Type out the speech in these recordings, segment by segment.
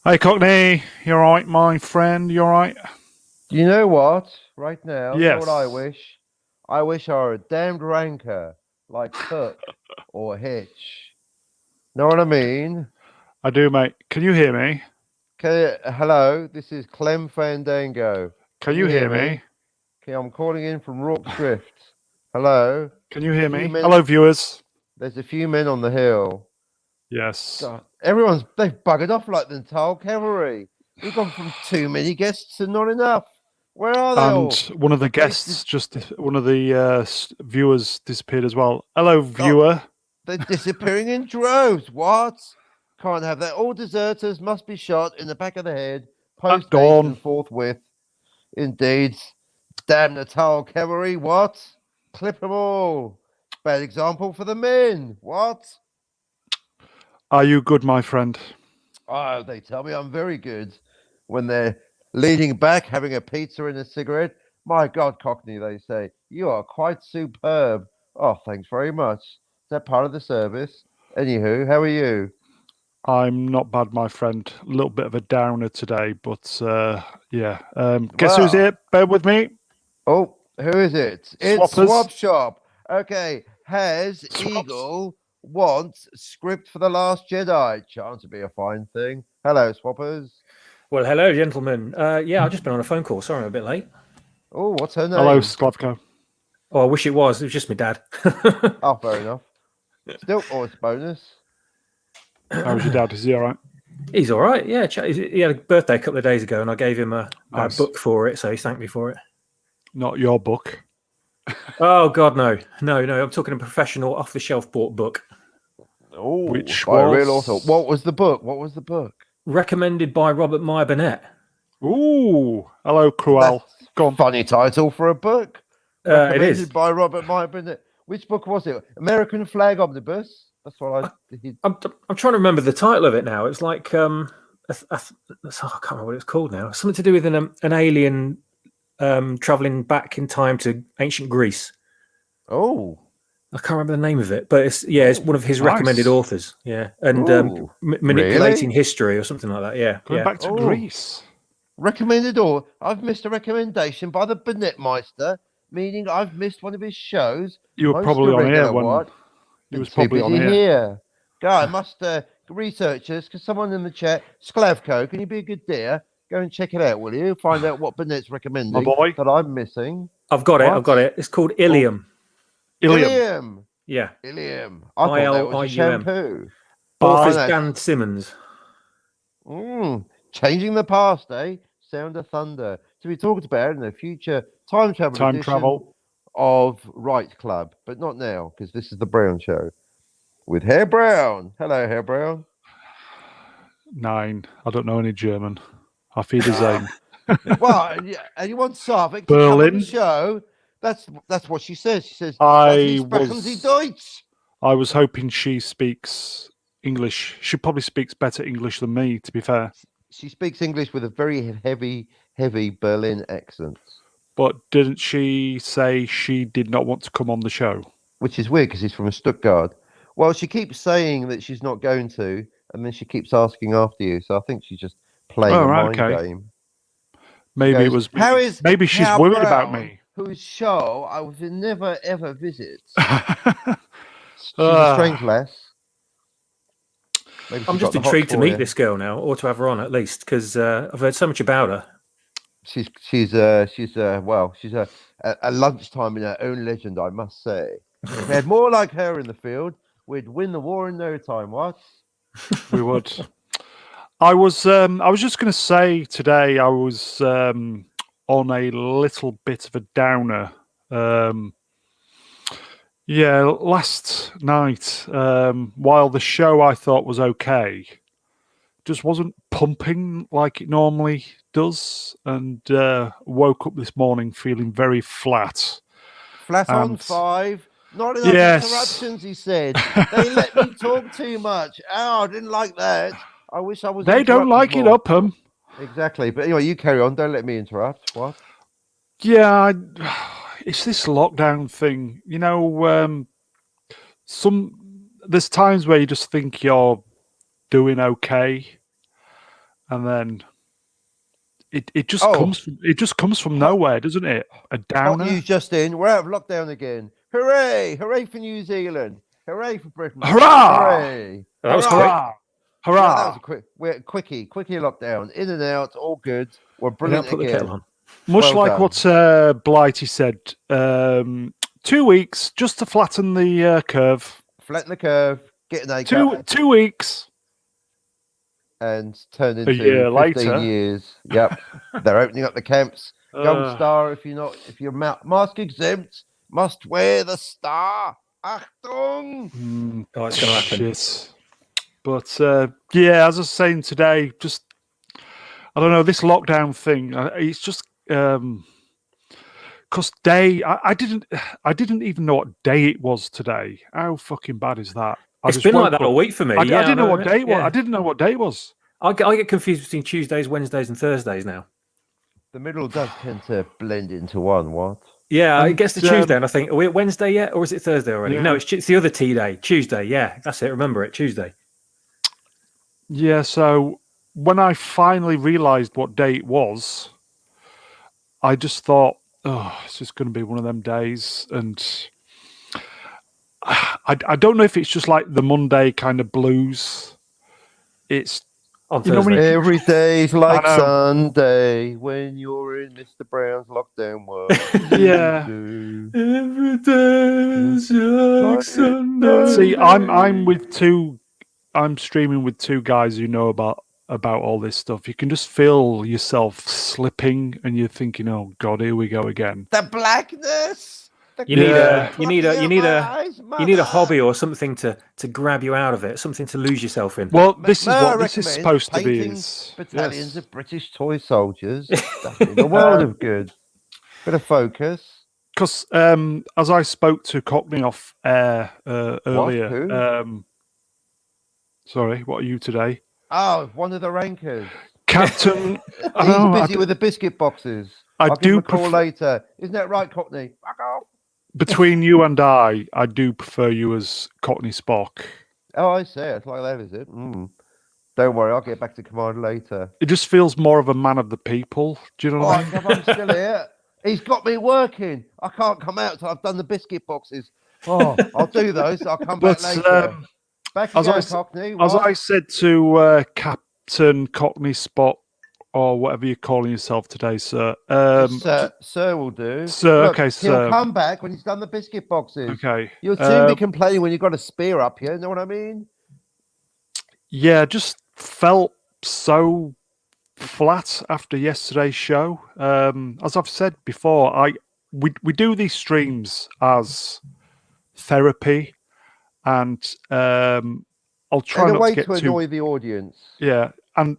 Hey Cockney, you alright, my friend? You alright? Do you know what? Right now, you know what I Yes, wish? I wish I were a damned ranker like Cook or Hitch. Know what I mean? I do, mate. Can you hear me? Hello, this is Clem Fandango. Can Can you you hear hear me? me? Okay, I'm calling in from Rourke's Drift. Hello. Can you There's a hear few me? men. Hello, viewers. There's a few men on the hill. Yes. God, they've buggered off like the entire cavalry. We've gone from too many guests to not enough. Where are they And all? one of The the place guests, one of the viewers disappeared as well. Hello, Oh, viewer. they're disappearing in droves. What? Can't have that. All deserters must be shot in the back of the head, At post haste dawn. and forthwith. Indeed. Damn the towel cavalry. What? Clip 'em all. Bad example for the men. What? Are you good, my friend? Oh, they tell me I'm very good when they're leaning back, having a pizza and a cigarette. My God, Cockney, they say, you are quite superb. Oh, thanks very much. Is that part of the service? Anywho, how are you? I'm not bad, my friend. A little bit of a downer today, but yeah. Guess who's Well, here? Bear with me. oh, who is it? It's Swappers. Swap Shop. Okay, has Swaps. Eagle wants script for The Last Jedi? Chance to be a fine thing. Hello, Swappers. Well, hello, gentlemen. Yeah, I've just been on a phone call. Sorry, I'm a bit late. Oh, what's her Hello, name? Sklavko. Oh, I wish it was. It was just my dad. Oh, fair enough. Still, oh, it's bonus. How's your dad? Is he alright? He's all right. Yeah, he had a birthday a couple of days ago, and I gave him a Nice. book for it, so he thanked me for it. Not your book. Oh God, no. I'm talking a professional, off-the-shelf bought book, Oh, Which by a real author. was What was the book? What was the book? recommended by Robert Meyer Burnett. Ooh, hello, Cruel. That's Go on. funny title for a book. It is. Recommended by Robert Meyer Burnett. Which book was it? American Flag Omnibus. That's what I'm trying to remember the title of it now. It's like I can't remember what it's called now. Something to do with an alien traveling back in time to ancient Greece. Oh, I can't remember the name of it, but it's one of his recommended Nice. authors. Yeah, and oh, manipulating really? history or something like that. Yeah, Going yeah. back to Oh, Greece. recommended or I've missed a recommendation by the Burnett Meister, meaning I've missed one of his shows. You were Most probably on here irregular when what? you Been was too probably on busy here. here. Guy, I must researchers, because someone in the chat, Sklavko, can you be a good dear? Go and check it out, will you? Find out what Burnett's My recommending boy, that I'm missing. I've got it. I've What? got it. It's called Oh, Ilium. Ilium. Ilium. Yeah, Ilium. I thought that was a Ilium. shampoo. Oh, Author's Bye. no. Dan Simmons. Changing the past, eh? Sound of Thunder. To be talked about in the future time travel Time edition travel. of Right Club, but not now, because this is the Brown Show with Hair Brown. Hello, Hair Brown. 9. I don't know any German. Auf Wiedersehen. Well, and you want Sarvik to come on the Berlin. show? That's what she says. She says, "Das I sprechen Sie was Deutsch." I was hoping she speaks English. She probably speaks better English than me, to be fair. She speaks English with a very heavy Berlin accent, But didn't she say she did not want to come on the show? which is weird because he's from Stuttgart. Well, she keeps saying that she's not going to, and then she keeps asking after you. So I think she's just playing Oh, a right, mind okay. game. She Maybe it goes, was "How me. is Maybe she's Hal worried about Brown, me. whose show I would never ever visit?" uh, She's a strange lass. Maybe I'm she's got just the hots intrigued to for meet you. this girl now, or to have her on at least, because I've heard so much about her. She's a lunchtime in her own legend, I must say. If we had more like her in the field, we'd win the war in no time. What? we would. I was just going to say today I was on a little bit of a downer. Yeah, last night, while the show I thought was okay, just wasn't pumping like it normally does, and woke up this morning feeling very flat. Flat on And five. Not enough yes, interruptions, he said. They let me talk too much. Oh, I didn't like that. I wish I was they don't interrupted like it more. up 'em. Exactly. But anyway, you carry on. Don't let me interrupt. What? Yeah, it's this lockdown thing. There's times where you just think you're doing okay, and then it just Oh. comes from nowhere, doesn't it? A Hot downer. news just in. We're out of lockdown again. Hooray! Hooray for New Zealand. Hooray for Britain. Hurrah! Hooray! That was Hurrah! quick. Hurrah! Yeah, that was a quickie lockdown. In and out, all good. We're Now brilliant put the again. kettle on. Much Well like done. what Blighty said, 2 weeks just to flatten the curve. Flatten the curve, get an A cup, 2 weeks. and turn A into year 15 later. years. Yep. They're opening up the camps. Gold Uh, star if you're mask exempt, must wear the star. Achtung! Oh, it's going to happen. Shit. But yeah, as I was saying today, just I don't know, this lockdown thing. It's just because I didn't even know what day it was today. How fucking bad is that? It's been like that all week for me. I didn't know what day it was. Yeah. I didn't know what day it was. I get confused between Tuesdays, Wednesdays, and Thursdays now. The middle does tend to blend into one. What? Yeah, it And, gets to Tuesday, and I think, are we at Wednesday yet, or is it Thursday already? Yeah. No, it's the other T day, Tuesday. Yeah, that's it. Remember it, Tuesday. Yeah, so when I finally realised what day it was, I just thought, oh, it's just going to be one of them days. And I don't know if it's just like the Monday kind of blues. It's, On You know, when Thursday. Every day's like know. Sunday when you're in Mr. Brown's lockdown world. yeah. Every day is like Sunday. See, I'm streaming with two guys who know about all this stuff. You can just feel yourself slipping, and you're thinking, "Oh God, here we go again." The blackness. You need Yeah. you need a hobby or something to grab you out of it, something to lose yourself in. Well, this is May I what this is recommend supposed to be. painting Is battalions yes. of British toy soldiers. Definitely the world of good. Bit of focus. Because as I spoke to Cockney off air earlier, Who? sorry, what are you today, Oh, one of the rankers. Captain? I He's know, busy with the biscuit boxes. I I'll give do him a call prefer- later. Isn't that right, Cockney? Fuck off. between you and I do prefer you as Cockney Spock. Oh, I see. It's like that, is it? Mm. Don't worry, I'll get back to command later. It just feels more of a man of the people. Do you know Oh, what I mean? I'm still here. He's got me working. I can't come out till I've done the biscuit boxes. Oh, I'll do those. I'll come back But later. Back as again, I s- Cockney. as What? I said to Captain Cockney Spot, or whatever you're calling yourself today, sir. Sir will do. Sir, Look, okay, he'll sir. come back when he's done the biscuit boxes. Okay. You'll soon be complaining when you've got a spear up here. Know what I mean? Yeah, just felt so flat after yesterday's show. As I've said before, we do these streams as therapy, and I'll try And a not way to get to annoy the audience. yeah, and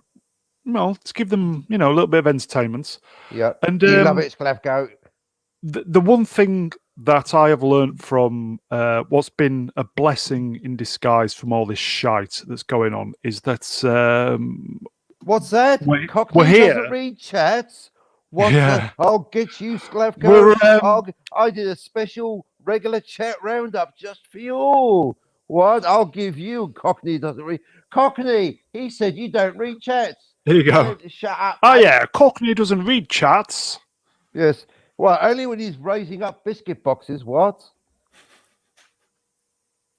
well, to give them a little bit of entertainment. Yeah. And You love it, Sklavko. the one thing that I have learned from what's been a blessing in disguise from all this shite that's going on is that What's that? we're Cockney here. doesn't read chats. What's Yeah. that? I'll get you, Sklavko. We're, I did a special regular chat roundup just for you. What? I'll give you. Cockney doesn't read. Cockney, he said you don't read chats. Here you You go. need to shut up. Oh mate. yeah, Cockney doesn't read chats. Yes. Well, only when he's raising up biscuit boxes. What?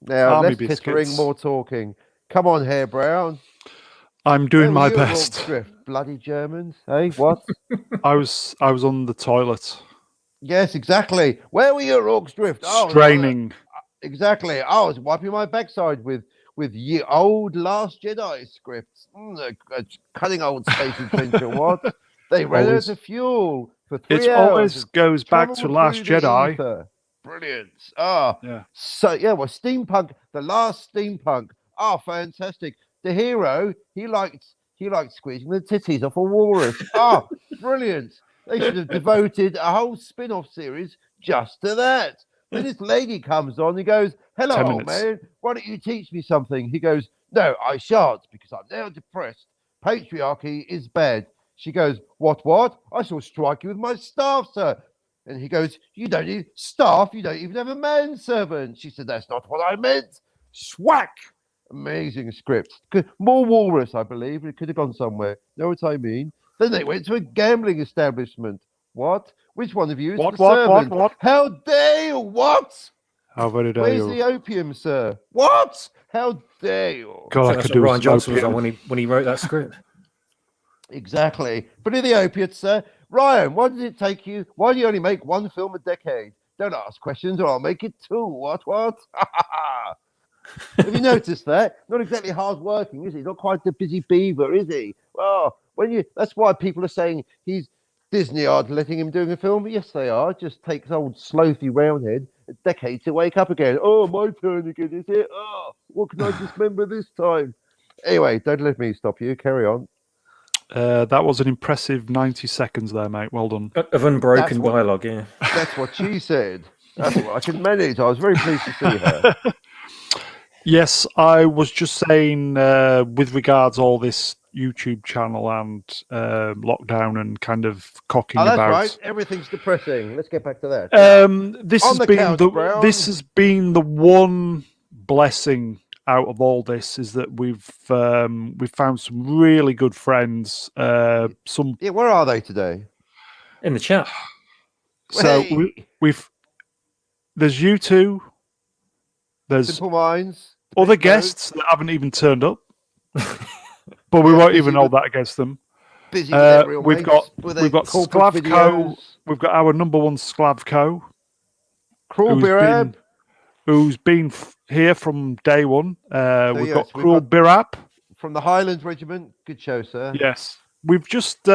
Now, Army less tittering, biscuits. more talking. Come on, Hair Brown. I'm doing my Where were you, best. Drift? Bloody Germans. Hey, what? I was on the toilet, Yes, exactly. Where were you, Orcs Drift? Oh, straining. exactly. I was wiping my backside with ye old Last Jedi scripts. A cutting old space adventure. What? They ran Always- out of fuel for 3 It hours. always goes back to traveled Last through the Jedi. ether. Brilliant. Ah, Yeah. so yeah. Well, steampunk. The last steampunk. Oh, fantastic. The hero. He liked squeezing the titties off a walrus. Oh, brilliant. They should have devoted a whole spin-off series just to that. Then this lady comes on. He goes, "Hello, 10 old minutes. man. Why don't you teach me something?" He goes, "No, I shan't because I'm now depressed. Patriarchy is bad." She goes, What? I shall strike you with my staff, sir." And he goes, "You don't need staff. You don't even have a manservant." She said, "That's not what I meant." Swack! Amazing script. More walrus, I believe. It could have gone somewhere. Know what I mean? Then they went to a gambling establishment. What? Which one of you is the servant? What? How dare you? What? How very dare Where's you? the opium, sir? What? How dare you? God, I That's could what do with Ryan some Johnson was on opium. when he wrote that script. Exactly. But in the opiates, sir. Ryan, why does it take you? Why do you only make one film a decade? Don't ask questions or I'll make it two. What? Have you noticed that? Not exactly hard working, is he? Not quite the busy beaver, is he? Well, that's why people are saying Disney aren't letting him do a film. Yes, they are. It just takes old Slothy Roundhead a decade to wake up again. Oh, my turn again, is it? Oh, what can I dismember this time? Anyway, don't let me stop you. Carry on. That was an impressive 90 seconds there, mate. Well done. Of unbroken dialogue, yeah. That's what she said. That's what I can manage. I was very pleased to see her. Yes, I was just saying with regards all this YouTube channel and lockdown and kind of cocking That's about. right. Everything's depressing. Let's get back to that. This On has the been couch, Brown. this has been the one blessing out of all this is that we've found some really good friends. Yeah, where are they today? In the chat. So Hey! there's you two. There's Simple Minds. other guests that haven't even turned up, but we won't even hold that against them. Busy with their real We've mates, got with their Sklavko. corporate videos. We've got our number one Sklavko, Cruel Birab. who's been here from day one. We've got we've Cruel got- Birab. From the Highlands Regiment. Good show, sir. Yes, we've just.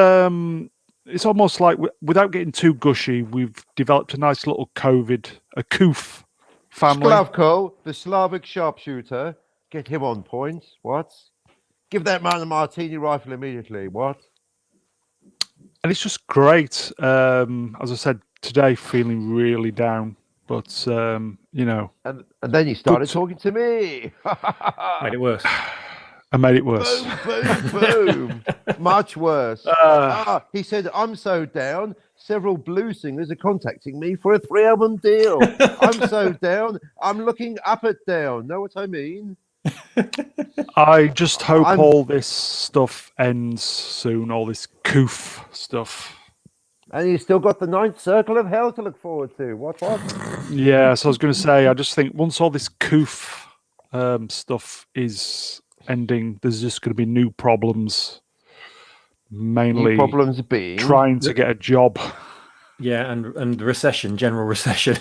It's almost like without getting too gushy, we've developed a nice little a coof family. Sklavko, the Slavic sharpshooter. Get him on point. What? Give that man a martini rifle immediately. What? And it's just great. As I said today, feeling really down, but And then you started talking to me. Made it worse. I made it worse. Boom, boom, boom. Much worse. He said, I'm so down. Several blues singers are contacting me for a 3-album deal. I'm so down. I'm looking up at down. Know what I mean? I just hope all this stuff ends soon, all this coof stuff. And you still got the 9th circle of hell to look forward to. What? Yeah, so I was going to say, I just think once all this coof stuff is ending, there's just going to be new problems. Mainly New problems being trying to get a job. Yeah, and recession, general recession.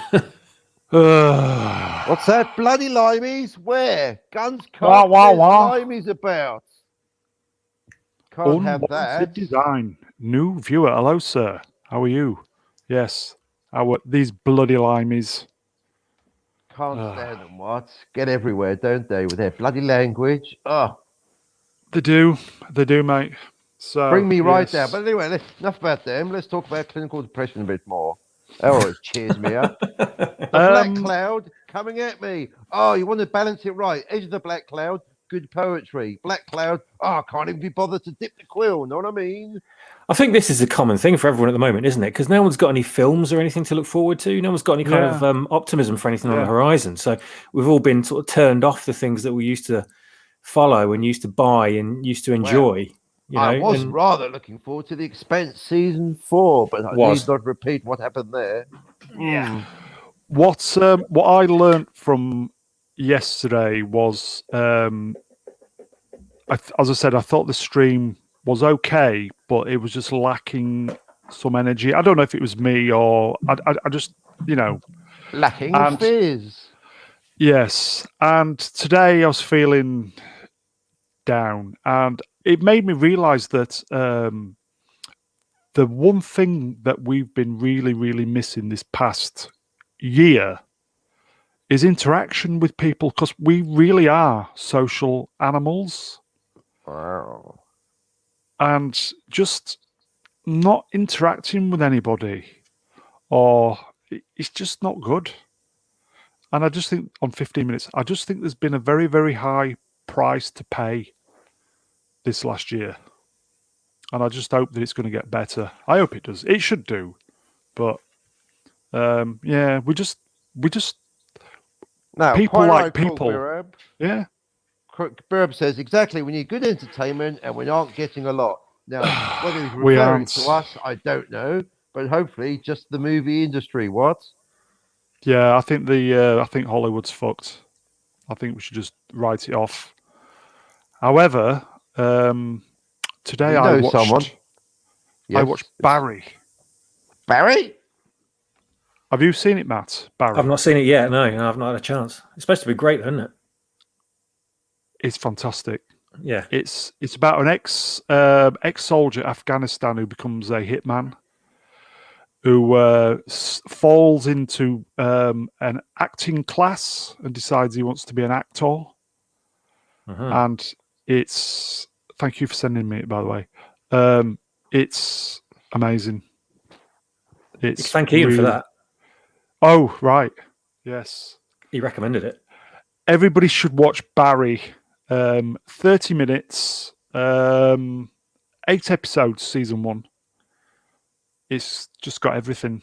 What's that? Bloody limeys? Where? Guns, cars, limeys about. Can't have that. Design. New viewer. Hello, sir. How are you? Yes. These bloody limeys. Can't stand them, what? Get everywhere, don't they, with their bloody language? Oh. They do, mate. So bring me right down. But anyway, enough about them. Let's talk about clinical depression a bit more. That always cheers me up. The black cloud coming at me. Oh, you want to balance it right. Edge of the black cloud, good poetry. Black cloud, I can't even be bothered to dip the quill. Know what I mean? I think this is a common thing for everyone at the moment, isn't it? Because no one's got any films or anything to look forward to. No one's got any kind of optimism for anything on the horizon. So we've all been sort of turned off the things that we used to follow and used to buy and used to enjoy. I was rather looking forward to The Expanse season 4, but I need not repeat what happened there. Yeah. What I learned from yesterday was, as I said, I thought the stream was okay, but it was just lacking some energy. I don't know if it was me or I just, lacking fizz. Yes, and today I was feeling down, and it made me realize that the one thing that we've been really, really missing this past year is interaction with people, because we really are social animals. Wow. And just not interacting with anybody, or it's just not good. And I just think on 15 minutes, I just think there's been a very, very high price to pay this last year. And I just hope that it's going to get better. I hope it does. It should do. But yeah, we just no, people quite like right, people. Cool, yeah. Burb says exactly. We need good entertainment, and we aren't getting a lot now. Whether he's We referring aren't. to us, I don't know, but hopefully, just the movie industry. What? Yeah, I think Hollywood's fucked. I think we should just write it off. However, today We I know watched someone. I watched Barry. Barry. Have you seen it, Matt? Barry. I've not seen it yet. No, I've not had a chance. It's supposed to be great, isn't it? It's fantastic. Yeah. It's about an ex soldier Afghanistan who becomes a hitman, who falls into an acting class and decides he wants to be an actor. And it's, thank you for sending me it, by the way. It's amazing. It's thank Ian for that. Oh, right. Yes. He recommended it. Everybody should watch Barry. 30 minutes, 8 episodes, season 1. It's just got everything.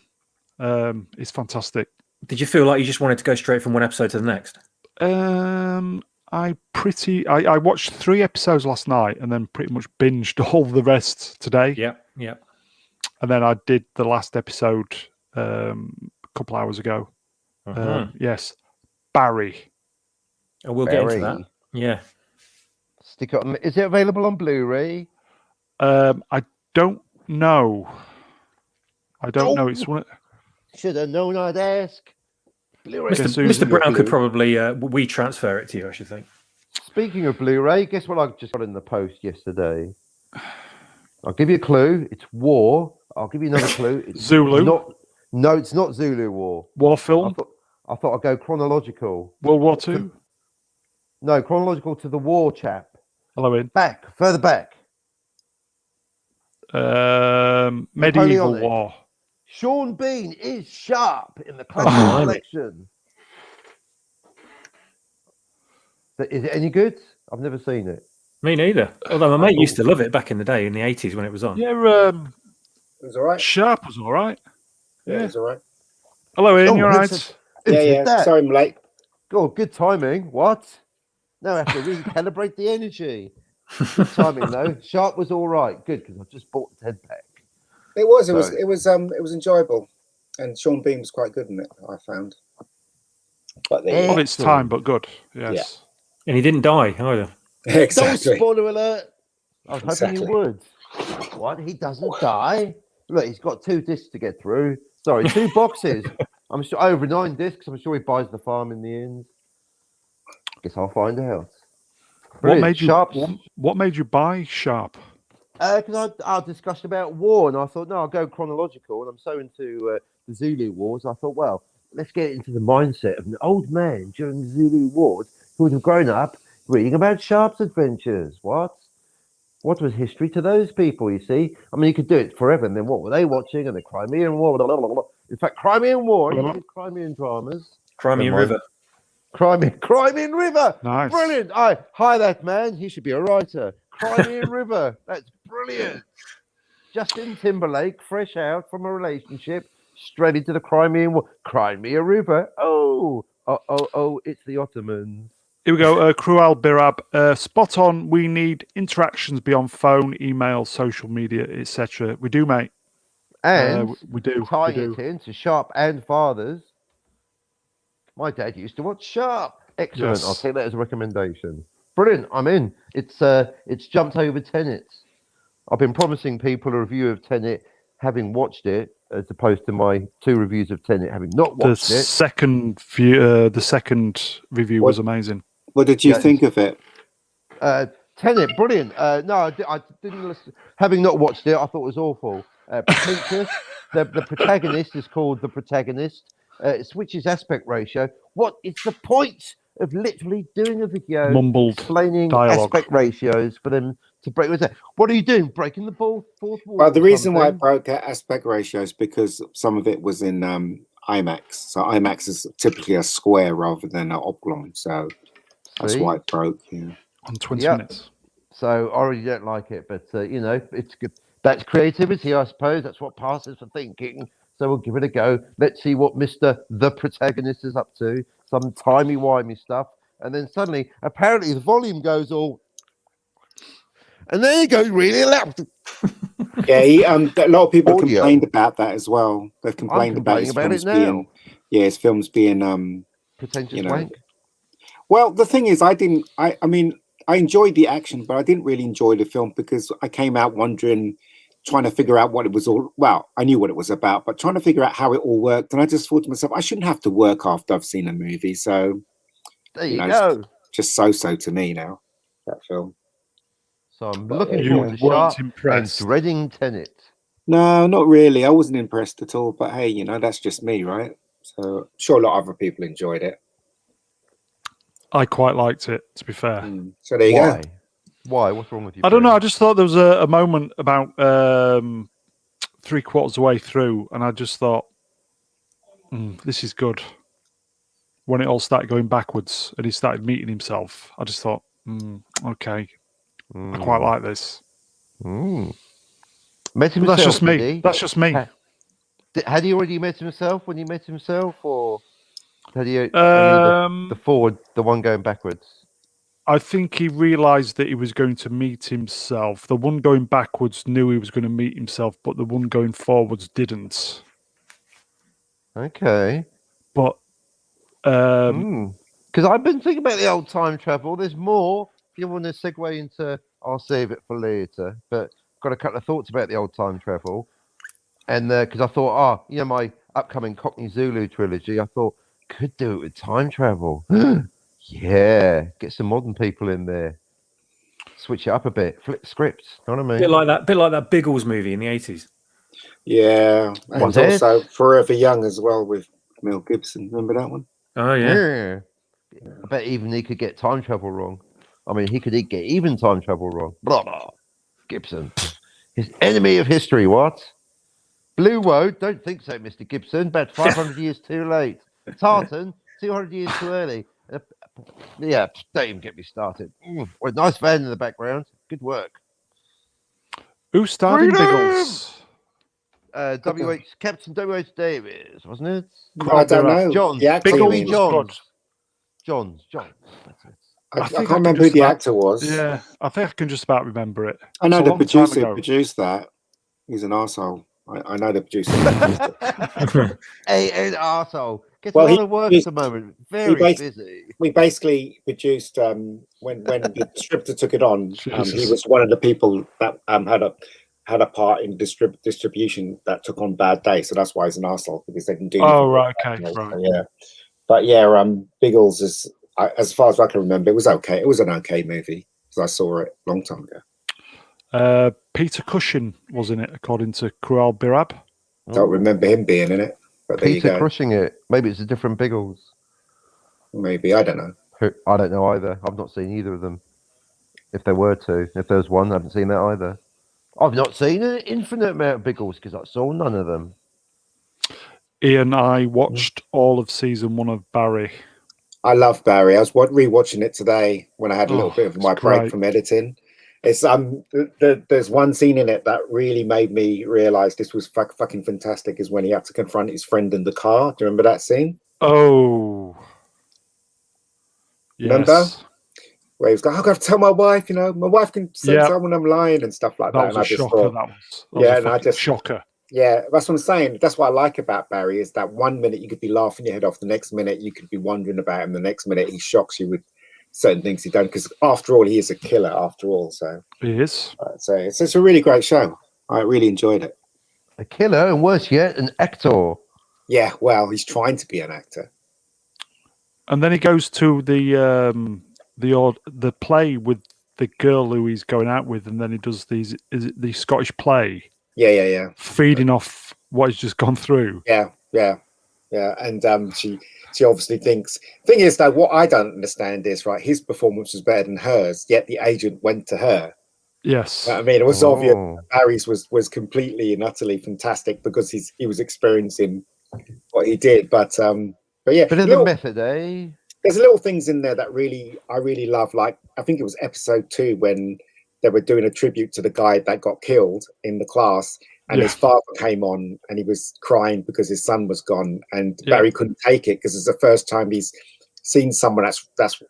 It's fantastic. Did you feel like you just wanted to go straight from one episode to the next? I watched 3 episodes last night and then pretty much binged all the rest today. Yeah. And then I did the last episode a couple hours ago. Yes, Barry. And we'll get into that. Yeah. Stick it on. Is it available on Blu-ray? I don't know. I don't know. It's one. Should have known I'd ask. Blu-ray. Mr. Brown could probably we transfer it to you, I should think. Speaking of Blu-ray, guess what I just got in the post yesterday? I'll give you a clue. It's war. I'll give you another clue. It's Zulu. No, it's not Zulu War. War film. I thought I'd go chronological. World War II. No, chronological to the war, chap. Hello, Ian. Further back. Medieval Napoleonic. War. Sean Bean is sharp in the classic collection. Is it any good? I've never seen it. Me neither. Although my mate used to love it back in the day, in the 80s when it was on. Yeah, it was all right. Sharp was all right. Yeah, it was all right. Hello, Ian. You're right. Yeah. Sorry, I'm late. Oh, good timing. What? No, I have to recalibrate the energy. Good timing though. Sharp was all right. Good, because I just bought the 10-pack. It was enjoyable, and Sean Bean was quite good in it. I found. But of its time, but good. Yes. Yeah. And he didn't die either. Exactly. Don't spoiler alert. I was hoping you would. What? He doesn't die? Look, he's got 2 discs to get through. Sorry, 2 boxes. I'm sure over 9 discs. I'm sure he buys the farm in the end. Guess I'll find out. What made you buy Sharp? Because our discussion about war, and I thought, no, I'll go chronological, and I'm so into the Zulu Wars. I thought, well, let's get into the mindset of an old man during the Zulu Wars who would have grown up reading about Sharp's adventures. What was history to those people, you see? I mean, you could do it forever, and then what were they watching? And the Crimean War. Blah, blah, blah, blah. In fact, Crimean War, Crimean dramas. Crimean River. Crimean River. Nice. Brilliant. Hi, that man. He should be a writer. Crimean River. That's brilliant. Justin Timberlake, fresh out from a relationship, straight into the Crimean War. Crimea River. Oh, it's the Ottomans. Here we go. Cruel Birab. Spot on. We need interactions beyond phone, email, social media, etc. We do, mate. And we do. Tying it into Sharp and Fathers. My dad used to watch Sharp. Excellent. Yes. I'll take that as a recommendation. Brilliant. I'm in. It's jumped over Tenet. I've been promising people a review of Tenet having watched it, as opposed to my 2 reviews of Tenet having not watched it. The second review was amazing. What did you think of it? Tenet, brilliant. No, I didn't listen. Having not watched it, I thought it was awful. Pretentious. The protagonist is called the protagonist. It switches aspect ratio. What is the point of literally doing a video explaining dialogue. aspect ratios for them to break? What are you doing? Breaking the fourth wall? Well, the reason why it broke aspect ratio is because some of it was in IMAX. So IMAX is typically a square rather than an oblong. So that's why it broke. Yeah. On 20 minutes. So I already don't like it, but it's good. That's creativity, I suppose. That's what passes for thinking. So we'll give it a go. Let's see what Mr. The Protagonist is up to. Some timey-wimey stuff. and then suddenly, apparently, the volume goes all, and then it goes really loud. Yeah, a lot of people have Audio. complained about that as well. They've I'm complained about complaining his about films it now. being, his films being, Pretentious you know. wank. Well, the thing is, I mean, I enjoyed the action, but I didn't really enjoy the film because I came out wondering, trying to figure out what it was all. Well, I knew what it was about, but trying to figure out how it all worked. And I just thought to myself, I shouldn't have to work after I've seen a movie. So, There you know, go. just so to me now, that film. So I'm looking You forward to weren't Sharp impressed. and dreading Tenet. No, not really. I wasn't impressed at all. But hey, that's just me, right? So, I'm sure a lot of other people enjoyed it. I quite liked it, to be fair. So there you go. Why? What's wrong with you? I don't know. I just thought there was a moment about 3/4 of the way through, and I just thought, this is good. When it all started going backwards and he started meeting himself, I just thought, okay, I quite like this. Met himself, that's just me. did he? That's just me. Had he already met himself when he met himself, or had he only the forward, the one going backwards? I think he realised that he was going to meet himself. The one going backwards knew he was going to meet himself, but the one going forwards didn't. Okay. But because I've been thinking about the old time travel. There's more. If you want to segue into, I'll save it for later. But got a couple of thoughts about the old time travel, and because I thought, my upcoming Cockney Zulu trilogy, I thought could do it with time travel. Yeah, get some modern people in there, switch it up a bit, flip scripts. Know what I mean? Bit like that Biggles movie in the 80s. Yeah, and Was it? also Forever Young as well with Mel Gibson. Remember that one? Oh yeah. I bet even he could get time travel wrong. I mean, he could get even time travel wrong. Blah blah. Gibson, his enemy of history. What? Blue Woad? Don't think so, Mr. Gibson. About 500 years too late. Tartan, 200 years too early. Yeah, don't even get me started. Well, nice van in the background. Good work. who starred in Biggles? Captain W.H. Davies, wasn't it? I don't know. Johns. The actor, Biggles you mean? was Johns. That's it. I can't remember who the actor was. Yeah, I think I can just about remember it. I know It's a the long time producer ago. produced that. He's an arsehole. I know the producer. An arsehole. Gets a lot of work at the moment. Very busy. We basically produced when the distributor took it on. He Jesus. was one of the people that had a part in distribution that took on Bad Day. So that's why he's an arsehole, because they didn't do anything. Oh right, okay, So, right. yeah, but yeah, Biggles is, as far as I can remember, it was okay. It was an okay movie because I saw it a long time ago. Peter Cushing was in it, according to Krual Birab. Don't remember him being in it. But there you Peter go. crushing it. Maybe it's a different Biggles. Maybe, I don't know. I don't know either. I've not seen either of them. If there were two, if there's one, I haven't seen that either. I've not seen an infinite amount of Biggles because I saw none of them. Ian, I watched all of season 1 of Barry. I love Barry. I was rewatching it today when I had a little bit of my break from editing. It's there's one scene in it that really made me realize this was fucking fantastic. Is when he had to confront his friend in the car. Do you remember that scene? Oh, remember? Yes. Where he was like, "I've got to tell my wife. My wife can say someone I'm lying and stuff like that." That was a shocker. That was a shocker. Yeah, that's what I'm saying. That's what I like about Barry is that one minute you could be laughing your head off, the next minute you could be wondering about him, the next minute he shocks you with certain things he done, because after all, he is a killer. After all, so he is. So it's a really great show. I really enjoyed it. A killer, and worse yet, an actor. Yeah, well, he's trying to be an actor. And then he goes to the play with the girl who he's going out with, and then he does the Scottish play. Yeah. Feeding off what he's just gone through. Yeah. And she obviously thinks. Thing is, though, what I don't understand is, right, his performance was better than hers, yet the agent went to her. Yes. I mean, it was obvious Barry's was completely and utterly fantastic because he was experiencing what he did. But yeah, bit of the method, eh? There's little things in there that I really love. Like, I think it was episode 2 when they were doing a tribute to the guy that got killed in the class, and his father came on and he was crying because his son was gone, and Barry couldn't take it because it's the first time he's seen someone that's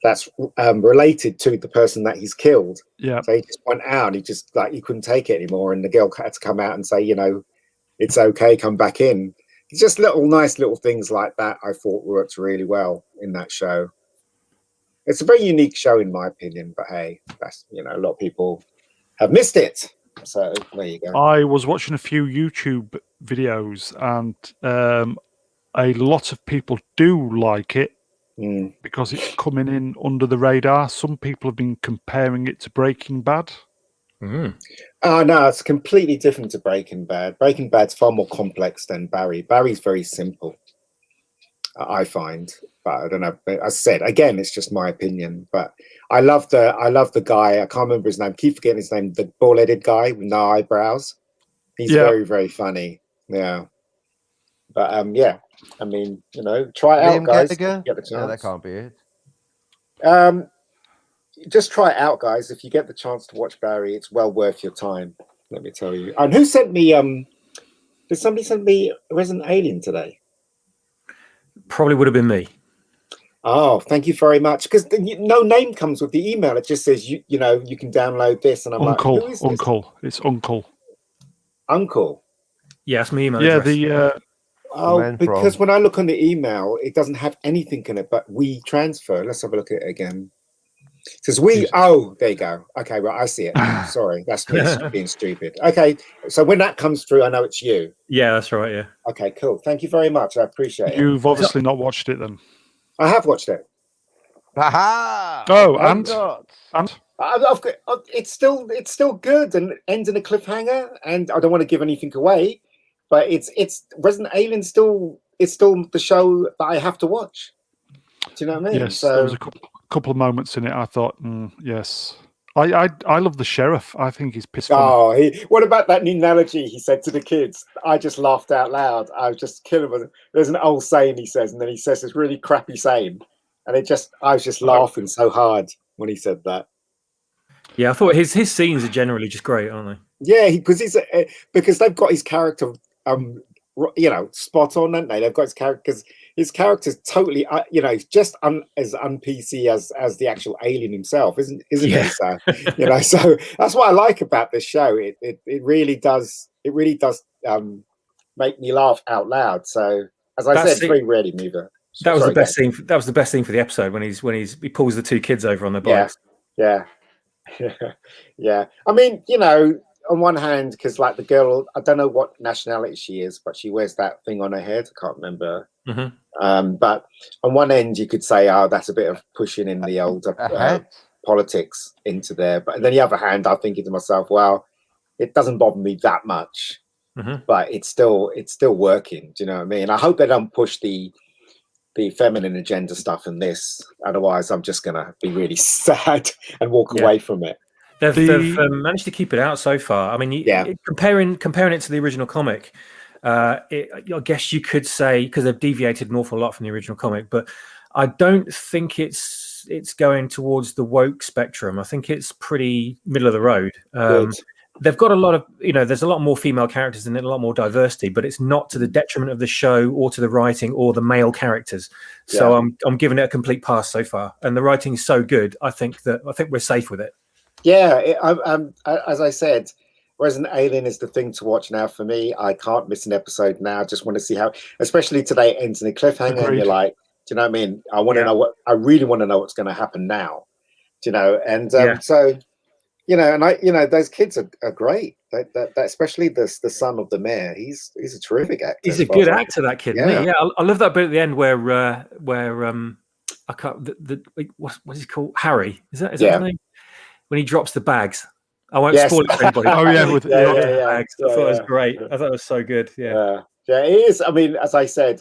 that's related to the person that he's killed. Yeah. So he just went out and he couldn't take it anymore, and the girl had to come out and say, it's okay, come back in. It's just nice little things like that I thought worked really well in that show. It's a very unique show in my opinion, but hey, that's a lot of people have missed it. So there you go. I was watching a few YouTube videos, and a lot of people do like it because it's coming in under the radar. Some people have been comparing it to Breaking Bad. Oh no, it's completely different to Breaking Bad. Breaking Bad's far more complex than Barry. Barry's very simple, I find. But I don't know. As I said, again, it's just my opinion. But I love the guy. I can't remember his name. Keep forgetting his name. The bald-headed guy with no eyebrows. He's very, very funny. Yeah. But yeah, I mean, try it out, guys. Get the chance. No, that can't be it. Just try it out, guys. If you get the chance to watch Barry, it's well worth your time. Let me tell you. And who sent me? Did somebody send me Resident Alien today? Probably would have been me. Oh, thank you very much. Because no name comes with the email. It just says you can download this, and I'm like, who is this? Uncle. It's Uncle. Uncle. Yeah, it's my email address. Because when I look on the email, it doesn't have anything in it but we transfer. Let's have a look at it again. It says we. Oh, there you go. Okay, right, I see it. Sorry, that's me being stupid. Okay, so when that comes through, I know it's you. Yeah, that's right. Yeah. Okay, cool. Thank you very much. I appreciate it. You've obviously not watched it then. I have watched it. Aha! Oh, and I've got, it's still good and ends in a cliffhanger. And I don't want to give anything away, but it's Resident Alien it's still the show that I have to watch. Do you know what I mean? Yes, there was a couple of moments in it. I thought, yes. I love the sheriff. I think he's pissed. Oh, what about that analogy he said to the kids? I just laughed out loud. I was just killing him. There's an old saying he says, and then he says this really crappy saying, and I was just laughing so hard when he said that. Yeah, I thought his scenes are generally just great, aren't they? Yeah, because they've got his character, spot on, haven't they? They've got his character because his character's totally, just as un-PC as the actual alien himself, isn't he? So, so that's what I like about this show. It really does make me laugh out loud. So, as I said, it's very rarely me that. That was the best scene. That was the best scene for the episode when he pulls the two kids over on their bikes. Yeah. Yeah. I mean, on one hand, because like the girl, I don't know what nationality she is, but she wears that thing on her head. I can't remember. But on one end, you could say, "Oh, that's a bit of pushing in the old politics into there." But on the other hand, I'm thinking to myself, "Well, it doesn't bother me that much, but it's still working." Do you know what I mean? I hope they don't push the feminine agenda stuff in this. Otherwise, I'm just gonna be really sad and walk away from it. They've managed to keep it out so far. I mean, comparing it to the original comic, I guess you could say, because they've deviated an awful lot from the original comic, but I don't think it's going towards the woke spectrum. I think it's pretty middle of the road. They've got a lot of, there's a lot more female characters and a lot more diversity, but it's not to the detriment of the show or to the writing or the male characters. So I'm giving it a complete pass so far. And the writing is so good, I think we're safe with it. Yeah, as I said, Resident Alien is the thing to watch now for me. I can't miss an episode now. I just want to see how, especially today, it ends in a cliffhanger. And you're like, do you know what I mean? I want to know I really want to know what's going to happen now. Do you know? And so, and those kids are great. That especially the son of the mayor. He's a terrific actor. He's a good actor, that kid. Yeah, I love that bit at the end where I can't. What's he called? Harry. Is that his name? When he drops the bags. I won't spoil it for anybody. With bags. I thought it was great. I thought it was so good. Yeah, it is. I mean, as I said,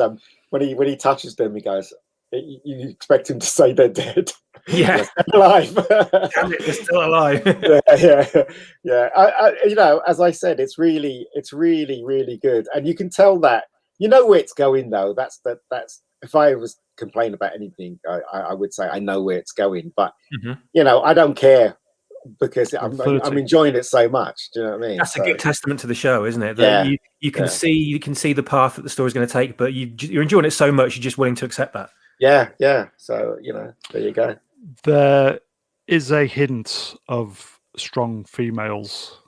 when he touches them, he goes, you expect him to say they're dead. Yeah, they're still alive. Damn it, they're still alive. I as I said, it's really good, and you can tell that where it's going though. That's if I was complaining about anything, I would say I know where it's going, but I don't care. Because I'm enjoying it so much. Do you know what I mean? That's a good testament to the show, isn't it? That you can see the path that the story's going to take, but you're enjoying it so much, you're just willing to accept that. Yeah. So there you go. There is a hint of strong females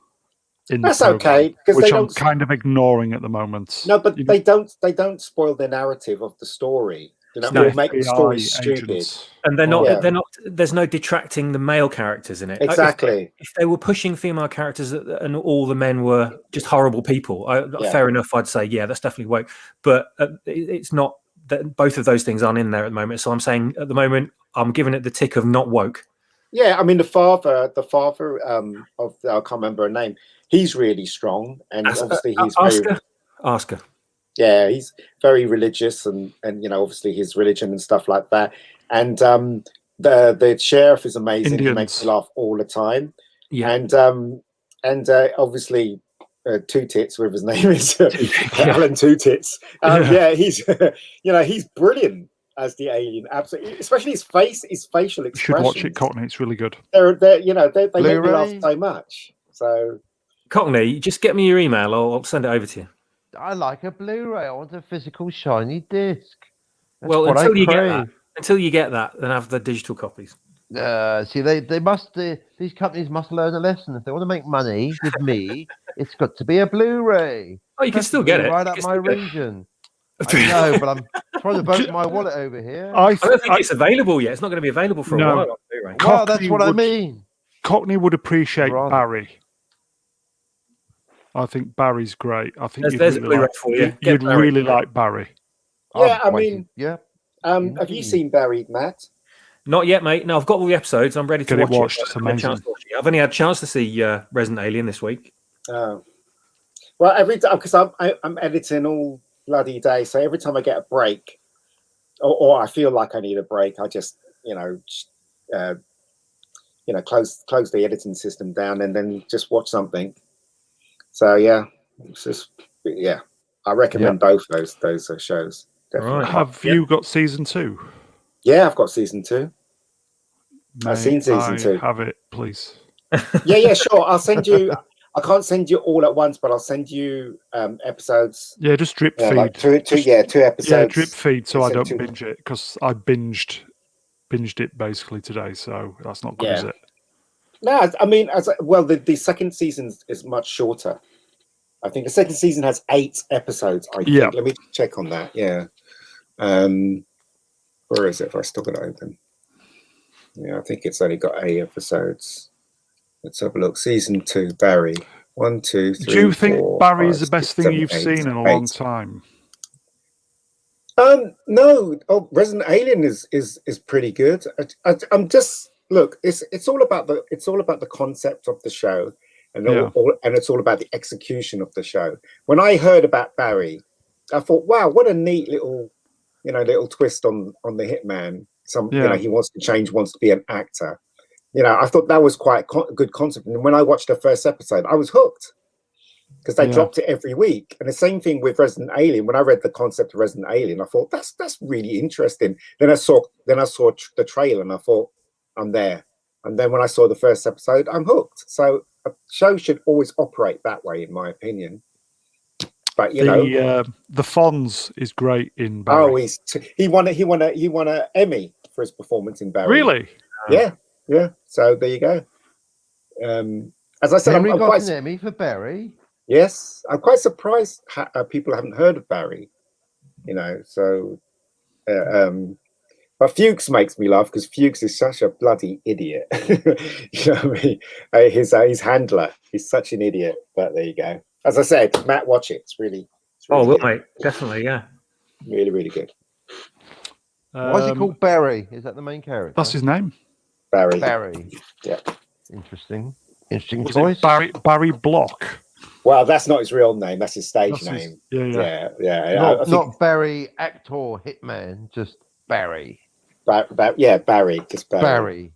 in That's the program, okay because which they I'm don't. kind of ignoring at the moment. No, but they don't spoil the narrative of the story. Or make the story stupid. Agents. And they're not. There's no detracting the male characters in it. Exactly. If they were pushing female characters and all the men were just horrible people, fair enough. I'd say that's definitely woke. But it's not that both of those things aren't in there at the moment. So I'm saying at the moment I'm giving it the tick of not woke. Yeah, I mean the father of I can't remember her name. He's really strong, and obviously he's Oscar. Yeah, he's very religious, and obviously his religion and stuff like that. And the sheriff is amazing. Indians. He makes me laugh all the time. Yeah, and obviously Two Tits, whatever his name is, Alan Two Tits. He's he's brilliant as the alien. Absolutely, especially his facial expression. You should watch it, Cockney. It's really good. They make me laugh so much. So Cockney, just get me your email. I'll send it over to you. I like a Blu-ray. I want a physical shiny disc. That's well, until you get that, then have the digital copies. See, they must. These companies must learn a lesson. If they want to make money with me, it's got to be a Blu-ray. Oh, you can still get it right up my region. I know, but I'm trying to vote my wallet over here. I don't think it's available yet. It's not going to be available for a while. Well, that's what I mean. Cockney would appreciate Barry. I think Barry's great. I think there's a Blu-ray for you. You'd really like Barry. Yeah, have you seen Barry, Matt? Not yet, mate. No, I've got all the episodes. I'm ready to watch it. It's amazing. I've only had a chance to see Resident Alien this week. Oh, well, every time because I'm editing all bloody day, so every time I get a break, or I feel like I need a break, I just close the editing system down and then just watch something. So I recommend both those shows. Definitely. Right. Have you got season 2? Yeah, I've got season 2. I've seen season 2. Have it, please. Yeah, sure. I'll send you. I can't send you all at once, but I'll send you episodes. Yeah, just drip feed. Like two episodes. Yeah, drip feed, so I don't binge it because I binged it basically today. So that's not good, is it? No, I mean, the second season is much shorter. I think the second season has 8 episodes. I think. Let me check on that. Yeah. Where is it? If I still got it open. Yeah, I think it's only got 8 episodes. Let's have a look. Season 2, Barry. 1, 2, 3. Do you think Barry is the 5, best 6, thing you've seen in a long time? No. Resident Alien is pretty good. I'm just look. It's all about the concept of the show, and it's all about the execution of the show. When I heard about Barry, I thought, wow, what a neat little twist on the hitman. He wants to change, wants to be an actor. I thought that was quite a good concept. And when I watched the first episode, I was hooked because they dropped it every week. And the same thing with Resident Alien. When I read the concept of Resident Alien, I thought that's really interesting. Then I saw the trailer and I thought, I'm there. And then when I saw the first episode, I'm hooked. So a show should always operate that way, in my opinion. But the Fonz is great in Barry. Oh, he won an Emmy for his performance in Barry. Really? Yeah. So there you go. As I said, Henry got an Emmy for Barry. Yes, I'm quite surprised people haven't heard of Barry. So. But Fuchs makes me laugh because Fuchs is such a bloody idiot. You know what I mean? His handler, he's such an idiot. But there you go. As I said, Matt, watch it. It's really good. Mate, definitely, yeah. Really, really good. Why is he called Barry? Is that the main character? That's his name. Barry. Yeah. Interesting choice. Barry Block. Well, that's not his real name. That's his stage name. Yeah. Not Barry, actor, hitman, just Barry. Barry. Just Barry.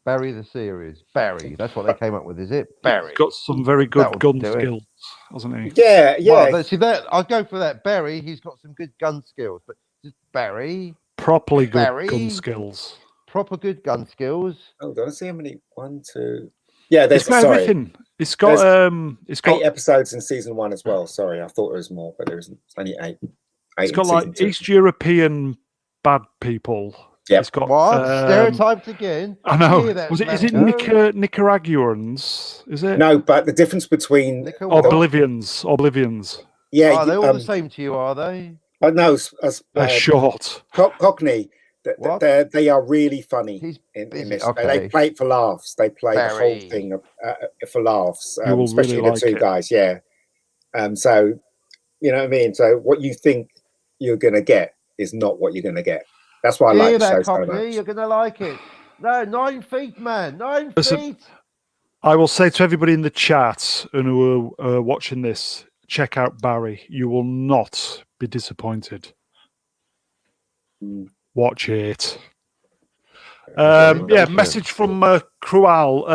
Barry the series. Barry. That's what they came up with, is it? Barry. He's got some very good gun skills, hasn't he? Yeah. Well, see that. I'll go for that. Barry. He's got some good gun skills, but just Barry. Properly good gun skills. Proper good gun skills. Hold on. See how many. 1, 2. Yeah, there's everything. It's got 8 episodes in season 1 as well. Sorry, I thought there was more, but there isn't. It's only 8. It's got like East European bad people. Yep. It's got What? Stereotyped again? I know. Hear that, Is it Mango? Nicaraguans? Is it? No, but the difference between Oblivions. yeah, Are they all the same to you? Are they? no, They're short. Cockney. What? They are really funny He's in busy. this. Okay. They play it for laughs. They play the whole Very. thing for laughs, You will especially really the like two it. guys. Yeah. So you know what I mean. So what you think you're gonna get is not what you're gonna get. That's why I like the show so much. You're gonna like it. No, 9 feet, man. 9 feet. I will say to everybody in the chat and who are watching this, check out Barry. You will not be disappointed. Watch it. Message from Cruel.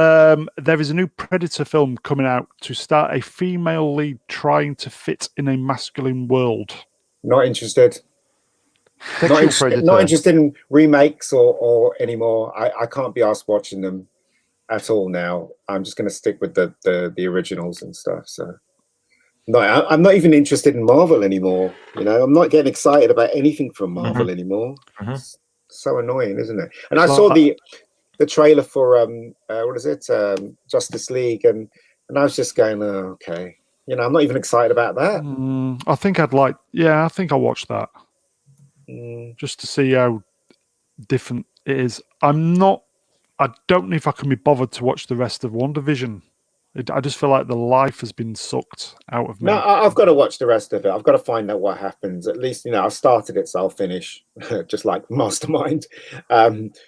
There is a new Predator film coming out to star a female lead trying to fit in a masculine world. Not interested. Not interested in remakes or anymore. I can't be asked watching them at all now. I'm just going to stick with the originals and stuff. So, no, I'm not even interested in Marvel anymore. You know, I'm not getting excited about anything from Marvel anymore. It's so annoying, isn't it? And I saw the trailer for what is it, Justice League, and I was just going, oh, okay. You know, I'm not even excited about that. I think I think I'll watch that just to see how different it is. I don't know if I can be bothered to watch the rest of WandaVision. I just feel like the life has been sucked out of me. No, I've got to watch the rest of it. I've got to find out what happens. At least, you know, I started it, so I'll finish, just like Mastermind.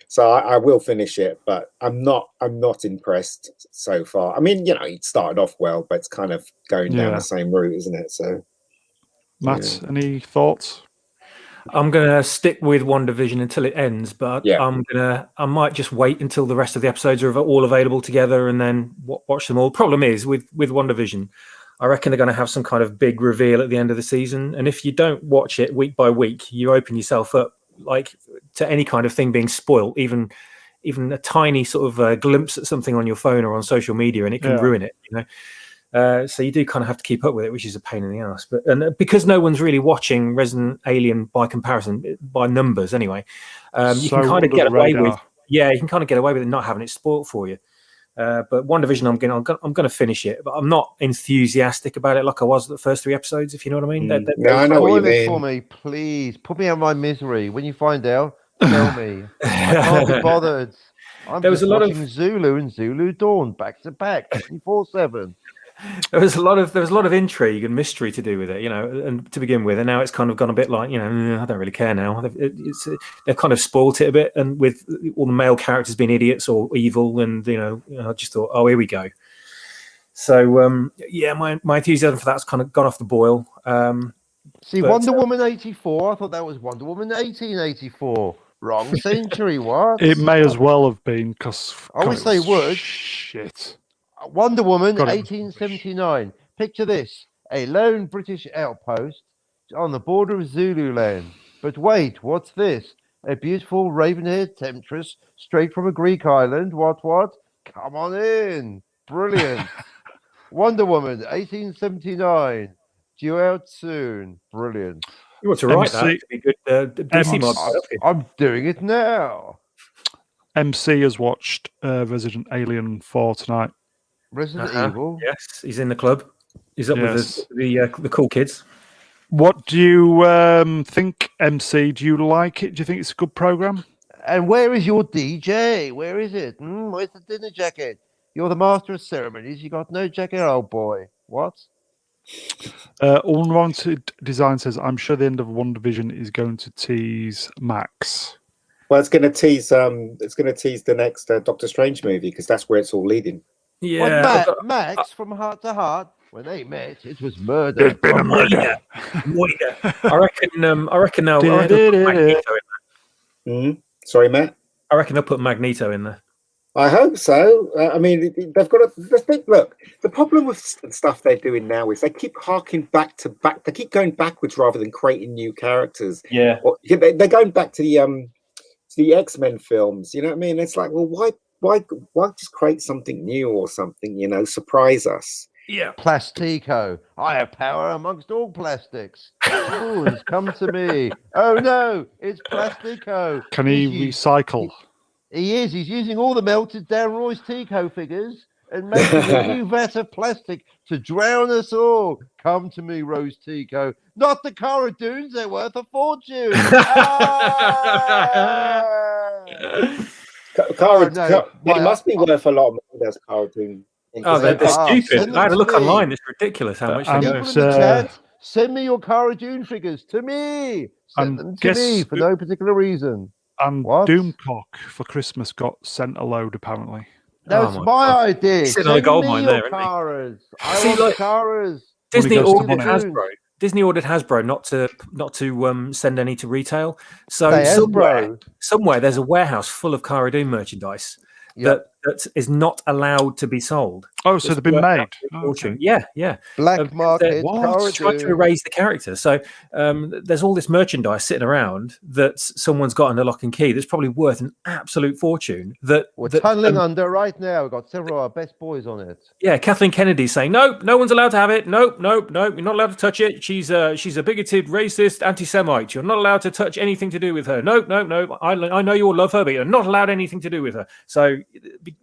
So I will finish it, but I'm not impressed so far. I mean, you know, it started off well, but it's kind of going down the same route, isn't it? So, Matt, any thoughts? I'm gonna stick with WandaVision until it ends, but I might just wait until the rest of the episodes are all available together and then watch them all. Problem is with WandaVision, I reckon they're going to have some kind of big reveal at the end of the season, and if you don't watch it week by week, you open yourself up like to any kind of thing being spoiled, even a tiny sort of glimpse at something on your phone or on social media, and it can ruin it. You know. So you do kind of have to keep up with it, which is a pain in the ass. But because no one's really watching Resident Alien by comparison, by numbers anyway, you can kind of get away with. Yeah, you can kind of get away with it not having it spoiled for you. But WandaVision, I'm going to finish it, but I'm not enthusiastic about it like I was the first 3 episodes. If you know what I mean. I know what you mean. For me, please put me out of my misery. When you find out, tell me. I can't be bothered. There was a lot of Zulu and Zulu Dawn back to back, 24/7. There was a lot of intrigue and mystery to do with it, you know, and to begin with, and now it's kind of gone a bit like, you know, I don't really care now. They've kind of spoilt it a bit, and with all the male characters being idiots or evil, and you know, I just thought, oh, here we go. So my enthusiasm for that's kind of gone off the boil. Wonder Woman 84. I thought that was Wonder Woman 1884. Wrong century. What? It may as well have been because I wish they would. Shit. Wonder Woman 1879. Picture this: a lone British outpost on the border of Zululand. But wait, what's this? A beautiful raven-haired temptress straight from a Greek island. What? Come on in. Brilliant. Wonder Woman 1879. Due out soon. Brilliant. You want to write that? To be good. DC mod. I'm doing it now. MC has watched Resident Alien 4 tonight. Resident Evil. Yes, he's in the club. He's up with the cool kids. What do you think, MC? Do you like it? Do you think it's a good program? And where is your DJ? Where is it? Where's the dinner jacket? You're the master of ceremonies. You got no jacket, old boy. What? Unwanted Design says, I'm sure the end of WandaVision is going to tease Max. Well, it's going to tease the next Doctor Strange movie because that's where it's all leading. Yeah, well, Max from Heart to Heart. When they met, it was murder. There's been a murder. I reckon now. Sorry, Matt. I reckon they'll put Magneto in there. I hope so. I mean, they've got to look. The problem with stuff they're doing now is they keep harking back. They keep going backwards rather than creating new characters. Yeah, they're going back to the X-Men films. You know what I mean? It's like, well, why just create something new or something? You know, surprise us. Yeah. Plastico. I have power amongst all plastics. Fools, come to me. Oh no, it's Plastico. Can he recycle? He is. He's using all the melted down Royce Tico figures and making a new vat of plastic to drown us all. Come to me, Rose Tico. Not the Cara Dunes, they're worth a fortune. It must be worth a lot more than those Cara Dune. Oh, they're stupid. I had a look online. It's ridiculous how much they go. People in the chat, send me your Cara Dune figures to me. Send them to me for no particular reason. And Doomcock for Christmas got sent a load, apparently. That's my idea. Sitting on a gold mine there, Caras. I want Caras. Disney ordered Hasbro. Disney ordered Hasbro not to send any to retail. So somewhere there's a warehouse full of Cara Dune merchandise that is not allowed to be sold. Oh, so they've been made. Okay. Yeah. Black market. Trying to erase the character. So there's all this merchandise sitting around that someone's got under lock and key that's probably worth an absolute fortune. We're tunneling under right now. We've got several of our best boys on it. Yeah, Kathleen Kennedy's saying, no one's allowed to have it. Nope, you're not allowed to touch it. She's a bigoted, racist, anti-Semite. You're not allowed to touch anything to do with her. No. I know you all love her, but you're not allowed anything to do with her. So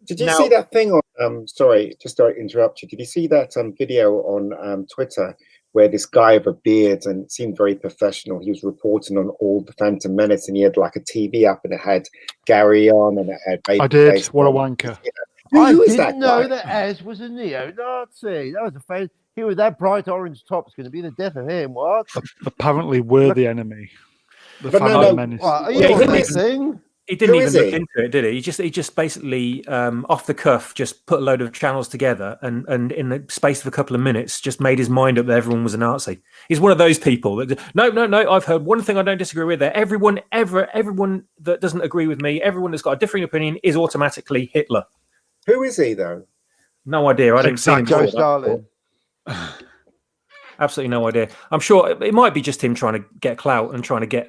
did you see that thing on sorry, just to interrupt you, did you see that video on Twitter where this guy with a beard and seemed very professional, he was reporting on all the Phantom Menace, and he had like a TV up and it had Gary on and it had I did. What a wanker. I didn't know that Az was a neo-Nazi. That was a face. He with that bright orange top is going to be the death of him. What? Apparently we're the enemy. The Phantom Menace. Well, are you on that thing? He didn't even look into it, did he? He just basically off the cuff just put a load of channels together and in the space of a couple of minutes just made his mind up that everyone was a Nazi. He's one of those people that no. I've heard one thing I don't disagree with there. Everyone that doesn't agree with me, everyone that's got a differing opinion is automatically Hitler. Who is he though? No idea. I don't see him. Joe Stalin. Absolutely no idea. I'm sure it might be just him trying to get clout and trying to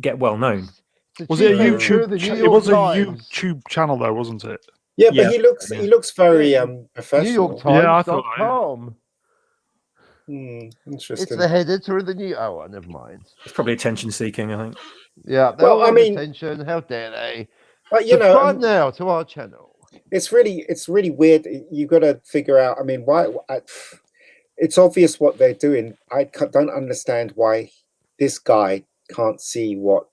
get well known. Was it a YouTube? It was a YouTube channel, though, wasn't it? Yeah, but he looks very professional. New York Times.com. Interesting. It's the head editor of the New. Oh, never mind. It's probably attention seeking, I think. Yeah. Well, I mean, attention. How dare they? But subscribe now to our channel. It's really weird. You got to figure out. I mean, why? It's obvious what they're doing. I don't understand why this guy can't see what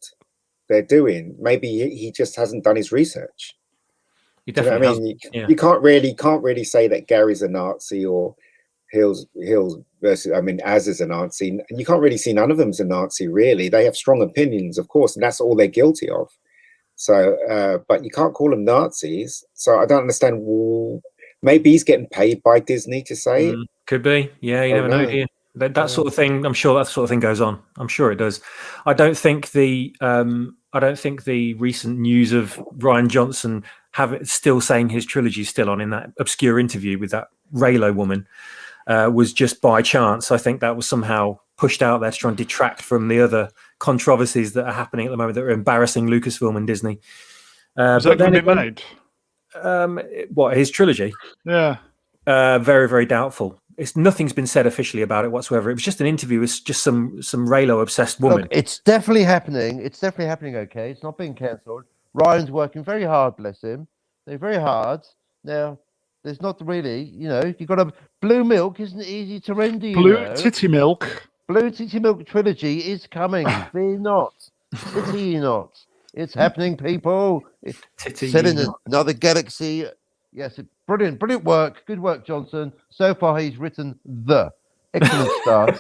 they're doing. Maybe he just hasn't done his research. You definitely you can't really say that Gary's a Nazi or Hills versus Az is a Nazi, and you can't really see none of them's a Nazi. Really, they have strong opinions, of course, and that's all they're guilty of. So, but you can't call them Nazis. So I don't understand. Maybe he's getting paid by Disney to say it. Could be. Yeah, you never know. Do you? That sort of thing. I'm sure that sort of thing goes on. I'm sure it does. I don't think the recent news of Ryan Johnson still saying his trilogy is still on in that obscure interview with that Raylo woman was just by chance. I think that was somehow pushed out there to try and detract from the other controversies that are happening at the moment that are embarrassing Lucasfilm and Disney. Is that going to be made? What, his trilogy? Yeah. Very, very doubtful. Nothing's been said officially about it whatsoever. It was just an interview with just some Raylo obsessed woman. Look, it's definitely happening. It's definitely happening. Okay, it's not being cancelled. Ryan's working very hard, bless him. They're very hard. Now, there's not really, you've got a blue milk isn't easy to render. Blue titty milk. Blue titty milk trilogy is coming. Fear not. Titty not. It's happening, people. It's set in another galaxy. Yes, brilliant work. Good work, Johnson. So far, he's written the excellent start.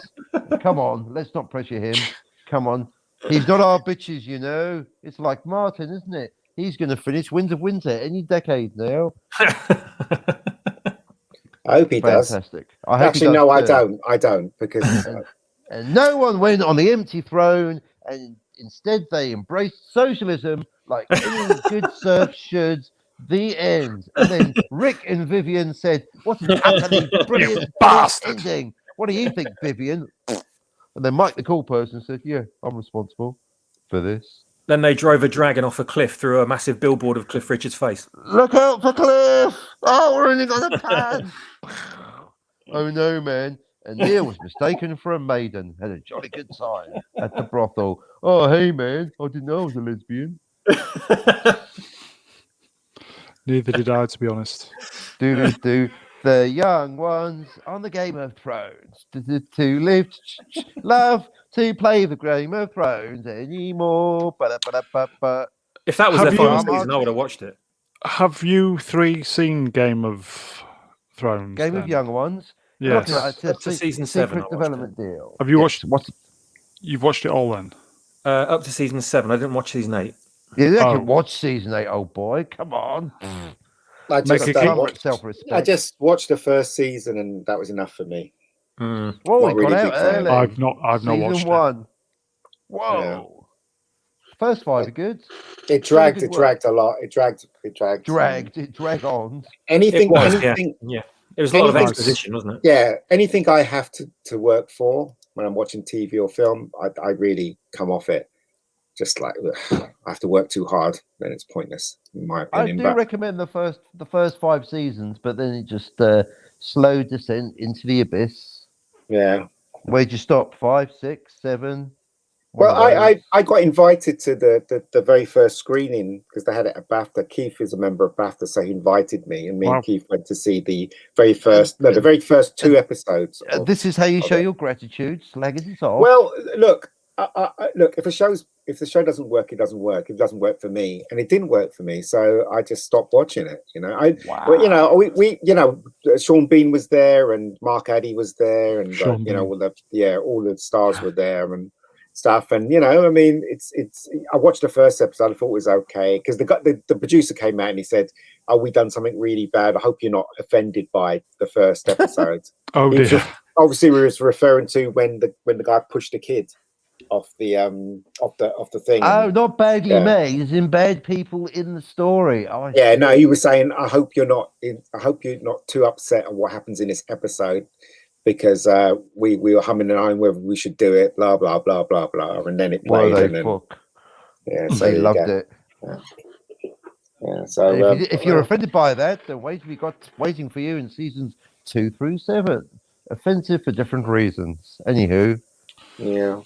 Come on, let's not pressure him. Come on. He's not our bitches, It's like Martin, isn't it? He's going to finish Winds of Winter any decade now. I hope he does. Fantastic. Actually, no, I don't, because... and no one went on the empty throne, and instead they embraced socialism like any good serf should. The end. And then Rick and Vivian said, "What an utterly brilliant bastard ending. What do you think, Vivian?" And then Mike, the cool person, said, "Yeah, I'm responsible for this." Then they drove a dragon off a cliff through a massive billboard of Cliff Richard's face. Look out for Cliff! Oh, we're running on a pad. Oh no, man. And Neil was mistaken for a maiden. Had a jolly good time at the brothel. Oh, hey, man. I didn't know I was a lesbian. Neither did I, to be honest. Do. The young ones on the Game of Thrones. To live, love to play the Game of Thrones anymore. Ba-da-ba-da-ba-ba. If that was Have their final you- season, I would have watched it. Have you three seen Game of Thrones? Game then? of Young Ones. Yes. Up to season 7, I Secret watched development deal. Have you Yes, watched? You've watched it all then? Up to season 7. I didn't watch season 8. Yeah, they Oh. can watch season 8, old boy. Come on. I Make just, it don't keep- watch, self-respect. I just watched the first season and that was enough for me. Whoa, Not it really got out big fan. early. I've not season watched 1. Whoa. First 5 are good. It dragged. good It dragged a lot. It dragged. It dragged on. Anything. It was, anything. yeah. It was a lot of anything- exposition, wasn't it? Yeah. Anything I have to work for when I'm watching TV or film, I really come off it. Just like ugh, I have to work too hard, then it's pointless, in my I opinion. do But recommend the first 5 seasons, but then it just slow descent into the abyss. yeah. Where'd you stop? 5, 6, 7? Well, I got invited to the very first screening because they had it at BAFTA. Keith is a member of BAFTA, so he invited me, and me Wow. and Keith went to see the very first 2 episodes. Of, this is how you show it. your gratitude. Slag it off. well, look, look. If the show doesn't work, it doesn't work. It doesn't work for me, and it didn't work for me, so I just stopped watching it. You know, wow. well, you know, we Sean Bean was there, and Mark Addy was there, and Sean you know, Bean. all the stars were there, and stuff. And you know, I mean, it's. I watched the first episode. I thought it was okay because the producer came out and he said, "Oh, we done something really bad. I hope you're not offended by the first episode." Oh He was dear. obviously, we was referring to when the guy pushed the kid off the thing. Oh, not badly Yeah. made, as in bad people in the story. Oh, I Yeah, see. no, he was saying, I hope you're not too upset at what happens in this episode because we were humming and ahhing whether we should do it, blah blah blah blah blah, and then it Well, played, they and then fuck. yeah, so They there you loved go. it. Yeah, so If you're offended by that, then we got waiting for you in seasons 2 through 7. Offensive for different reasons. Anywho, yeah,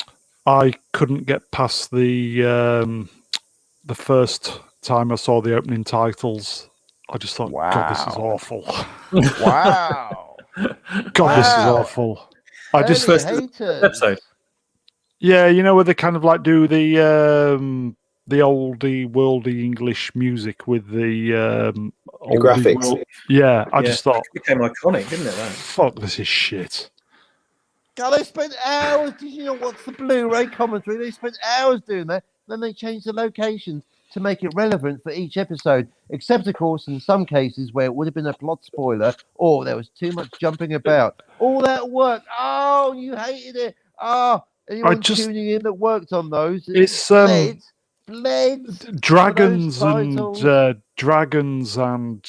I couldn't get past the first time I saw the opening titles. I just thought, God, this is Wow. awful. wow. God, this is Wow. awful. I just Early first haters. episode. Yeah, you know where they kind of like do the oldie worldy English music with the oldie graphics. world- Yeah, I Yeah. just thought, It became iconic, didn't it? That? fuck, this is shit. God, they spent hours. Did you know what's the Blu-ray commentary? They spent hours doing that. Then they changed the locations to make it relevant for each episode. Except, of course, in some cases where it would have been a plot spoiler or there was too much jumping about. All that work. Oh, you hated it. Oh, anyone tuning in that worked on those? It's bled. dragons titles. and dragons and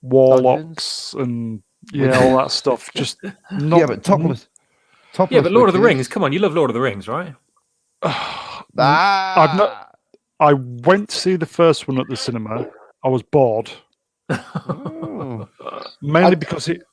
warlocks and all that stuff. Just not. Yeah, but topless. Yeah, but Lord of the witches. Rings. Come on, you love Lord of the Rings, right? I've not. I went to see the first one at the cinema. I was bored, mainly because it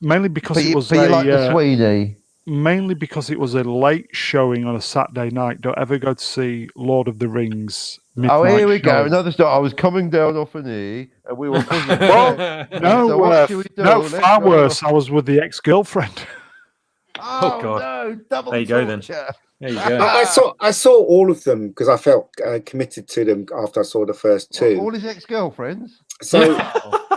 was But you like the Sweeney. mainly because it was a late showing on a Saturday night. Don't ever go to see Lord of the Rings. Oh, here we go. show. Another story. I was coming down off a knee, and we were. Well, no, So what should we do? no, Let's far go. worse. I was with the ex-girlfriend. Oh, God. no! Double There you go, then. torture. There you go. I saw all of them because I felt committed to them after I saw the first 2. All his ex-girlfriends. So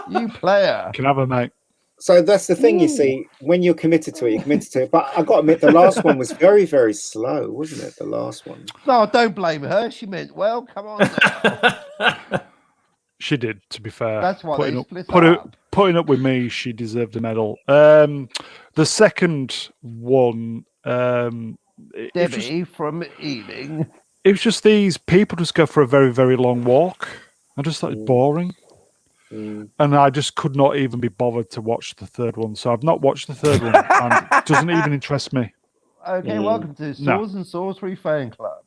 You player. Can have a mate. So that's the thing, you see, when you're committed to it, you're committed to it. But I got to admit, the last one was very, very slow, wasn't it? The last one. No, don't blame her. She meant well. Come on. Now. She did, to be fair. That's why putting they up, split put up. it, putting up with me, she deserved a medal. The second one, it was just- Debbie from Ealing. it was just these people just go for a very, very long walk. I just thought it boring. And I just could not even be bothered to watch the third one. So I've not watched the third one. And it doesn't even interest me. Okay, welcome to Swords and Sorcery Fan Club.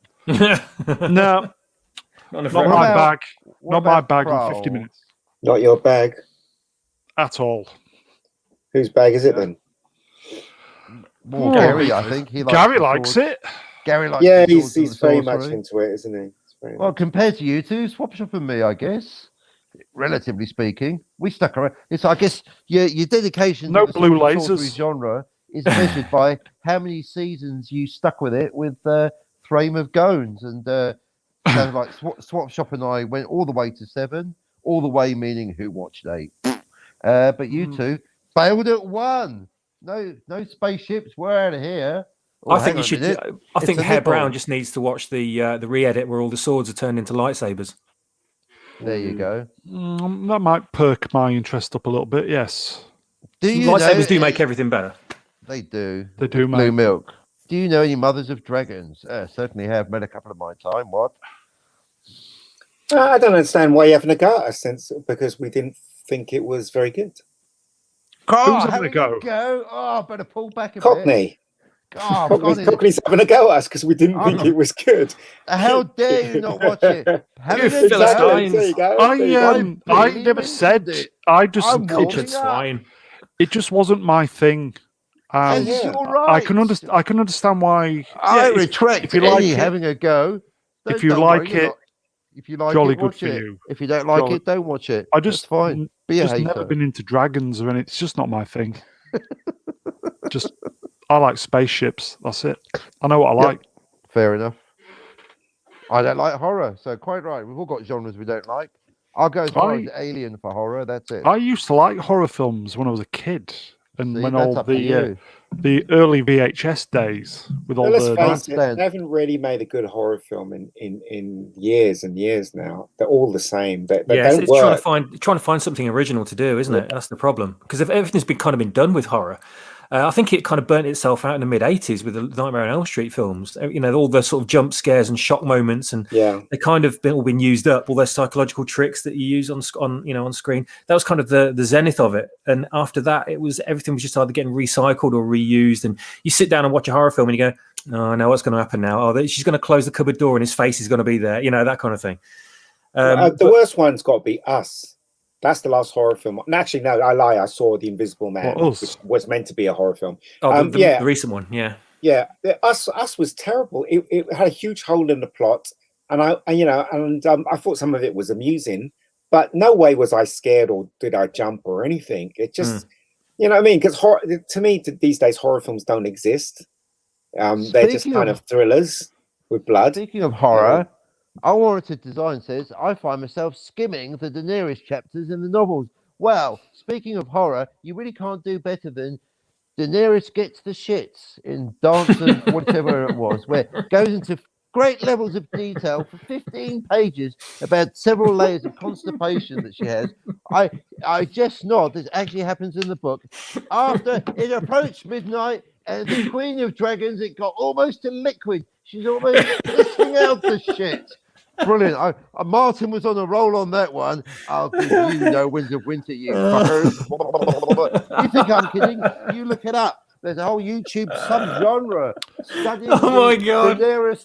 No, Not not my about- bag. what Not my about bag in Prowl? 50 minutes Not your bag. at all. Whose bag is it then? More Gary, I think. Gary likes it. Gary likes Yeah, the swords and he's very much sorcery. into it, isn't he? Well, compared to you two, Swap Shop and me, I guess, relatively speaking, we stuck around. It's, I guess, your dedication No to the blue sword and sorcery lasers. genre is measured by how many seasons you stuck with it with Thrame of Gones. And sounds like Swap Shop and I went all the way to 7, all the way meaning who watched 8. But you two failed at 1. No spaceships. We're out of here. Oh, I think you should. I think Hare Brown just needs to watch the re-edit where all the swords are turned into lightsabers. There you go. That might perk my interest up a little bit. Yes. Lightsabers do make everything better. They do. They do. Blue milk. Do you know any mothers of dragons? Certainly have. Met a couple of my time. What? I don't understand why you're having a go at us because we didn't think it was very good. Who's having a go? Oh, better pull back a Cockney. bit. Oh, Cockney's having a go at us because we didn't think it was good. How dare you not watch it? I never said. I just cultured swine. It just wasn't my thing. I can understand why. I retract. If you like having a go, if you like it, jolly good for you. If you don't like it, don't watch it. I just fine. Be a hater. Never been into dragons, and it's just not my thing. I like spaceships. That's it. I know what I like. Fair enough. I don't like horror, so quite right. We've all got genres we don't like. I'll go as far as Alien for horror. That's it. I used to like horror films when I was a kid, and when all the early VHS days with all the. Let's face it, they haven't really made a good horror film in years and years now. They're all the same. They don't work. Trying to find something original to do, isn't it? That's the problem. Because if everything's been done with horror. I think it kind of burnt itself out in the mid-80s with the Nightmare on Elm Street films. You know, all the sort of jump scares and shock moments, and they kind of all been used up. All those psychological tricks that you use on screen. That was kind of the zenith of it. And after that, everything was just either getting recycled or reused. And you sit down and watch a horror film, and you go, "Oh, I know what's going to happen now. Oh, she's going to close the cupboard door, and his face is going to be there." You know, that kind of thing. The worst one's got to be Us. That's the last horror film. And actually, no, I lie. I saw The Invisible Man, which was meant to be a horror film. Oh, the recent one, yeah. Yeah, Us was terrible. It had a huge hole in the plot, and I thought some of it was amusing, but no way was I scared or did I jump or anything. It just, you know what I mean? Because to me, these days, horror films don't exist. They're just kind of thrillers with blood. Speaking of horror. Unwarranted Design says, I find myself skimming the Daenerys chapters in the novels. Well, speaking of horror, you really can't do better than Daenerys Gets the Shits in Dance of whatever it was, where it goes into great levels of detail for 15 pages about several layers of constipation that she has. I just nod. This actually happens in the book. After it approached midnight and the Queen of Dragons, it got almost to liquid. She's almost pissing out the shit. Brilliant. Martin was on a roll on that one. I'll give you no Winds of Winter, you fuckers. You think I'm kidding? You look it up. There's a whole YouTube subgenre studying. Oh my God.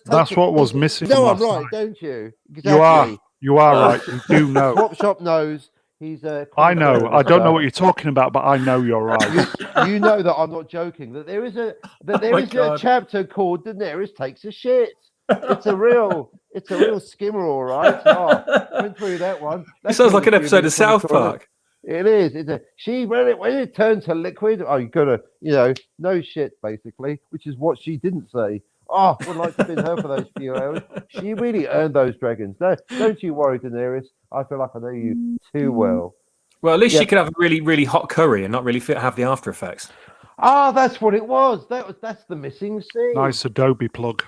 That's what was missing. No, I'm right, don't you? Exactly. You are right. You do know. Swap Shop knows. He's I know. I don't know what you're talking about, but I know you're right. You know that I'm not joking. That there is a chapter called Daenerys Takes a Shit. It's a real skimmer, all right. Went through that one. It sounds like an episode of South Park. It is. When it turned to liquid, you gotta, no shit, basically, which is what she didn't say. Oh, would like to have been her for those few hours. She really earned those dragons. No, don't you worry, Daenerys. I feel like I know you too well. Well, at least she could have a really, really hot curry and not really have the after effects. That's what it was. That's the missing scene. Nice Adobe plug.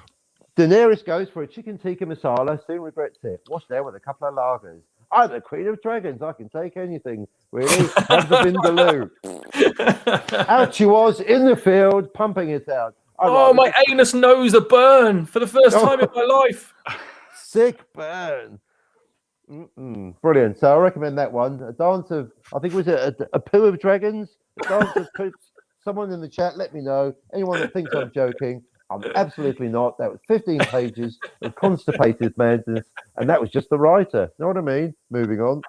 Daenerys goes for a chicken tikka masala, soon regrets it. Washed there with a couple of lagers. I'm the Queen of Dragons. I can take anything, really. Have the vindaloo. Out she was in the field, pumping it out. My anus knows a burn for the first time in my life. Sick burn. Brilliant. So I recommend that one. A dance of, I think it was a poo of dragons. A dance of poops. Someone in the chat, let me know. Anyone that thinks I'm joking. I'm absolutely not. That was 15 pages of constipated madness, and that was just the writer. Know what I mean? Moving on.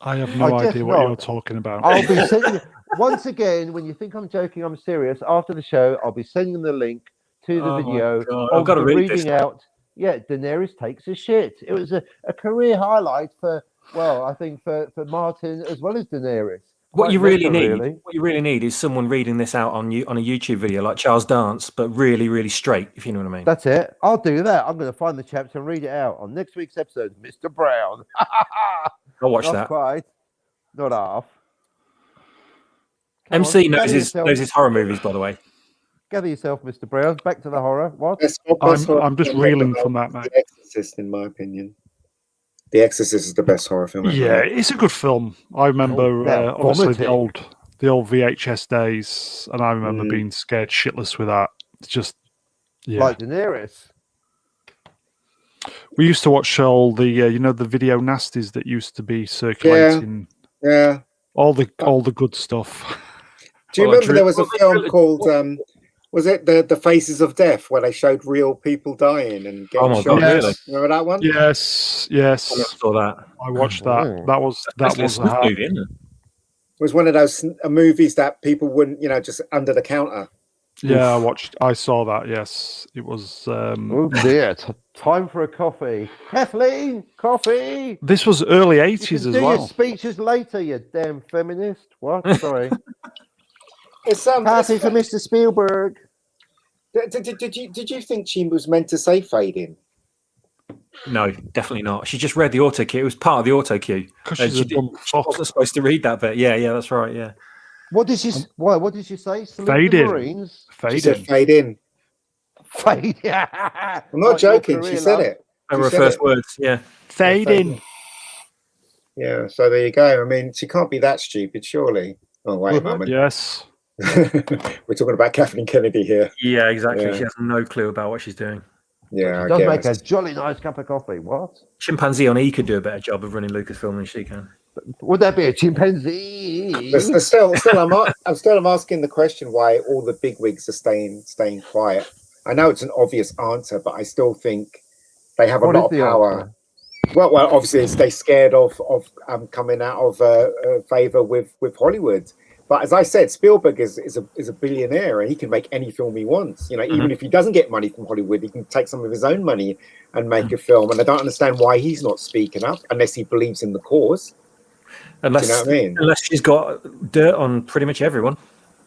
I have no idea what you're talking about. I'll be sending. once again, when you think I'm joking, I'm serious. After the show, I'll be sending the link to the video I've of got to the read this. reading out. Yeah, Daenerys takes a shit. It was a career highlight for, well, I think for Martin as well as Daenerys. What you Quite really meta, need, what you really need, is someone reading this out on a YouTube video like Charles Dance, but really, really straight. If you know what I mean. That's it. I'll do that. I'm going to find the chapter and read it out on next week's episode, Mr. Brown. I'll watch Not that. quite. Not half. Come MC on, knows gather his horror movies, by the way. Gather yourself, Mr. Brown. Back to the horror. What? I'm just reeling from that, mate. The Exorcist, in my opinion. The Exorcist is the best horror film ever Yeah, made. it's a good film. I remember now obviously the vomiting. old VHS days, and I remember being scared shitless with that. It's just Like Daenerys. We used to watch all the the video nasties that used to be circulating. Yeah. All the good stuff. Do you remember there was a film called was it the Faces of Death, where they showed real people dying and getting shot? God, really? Remember that one? Yes. I never saw that. I watched that. Oh. That was That's a movie, isn't it? It was one of those movies that people wouldn't, just under the counter. Yeah, I saw that. Yes, it was. Oh dear! Time for a coffee, Kathleen. Coffee. This was early You '80s can as do your well. speeches later, you damn feminist. What? Sorry. It's Party for Mr. Spielberg. Did you think she was meant to say fade in? No, definitely not. She just read the auto cue. It was part of the auto cue. Because she's a dumb fuck. Wasn't supposed to read that bit. Yeah, that's right. Yeah. What did she? Why? What did she say? Salute Fade the in. Marines. She said fade in. Fade. I'm not joking. She said it. Her first words. Yeah. Fade in. Yeah. So there you go. I mean, she can't be that stupid, surely. Oh wait a moment. Yes. We're talking about Kathleen Kennedy here. Yeah, exactly. Yeah. She has no clue about what she's doing. Yeah, She does make a jolly nice cup of coffee. What? Chimpanzee on E could do a better job of running Lucasfilm than she can. Would that be a chimpanzee? I'm asking the question why all the bigwigs are staying quiet. I know it's an obvious answer, but I still think they have a lot of power. Answer? Well, obviously, they're scared of coming out of favor with Hollywood. But as I said, Spielberg is a billionaire, and he can make any film he wants. Even if he doesn't get money from Hollywood, he can take some of his own money and make a film. And I don't understand why he's not speaking up unless he believes in the cause. Unless, you know what I mean? Unless she's got dirt on pretty much everyone.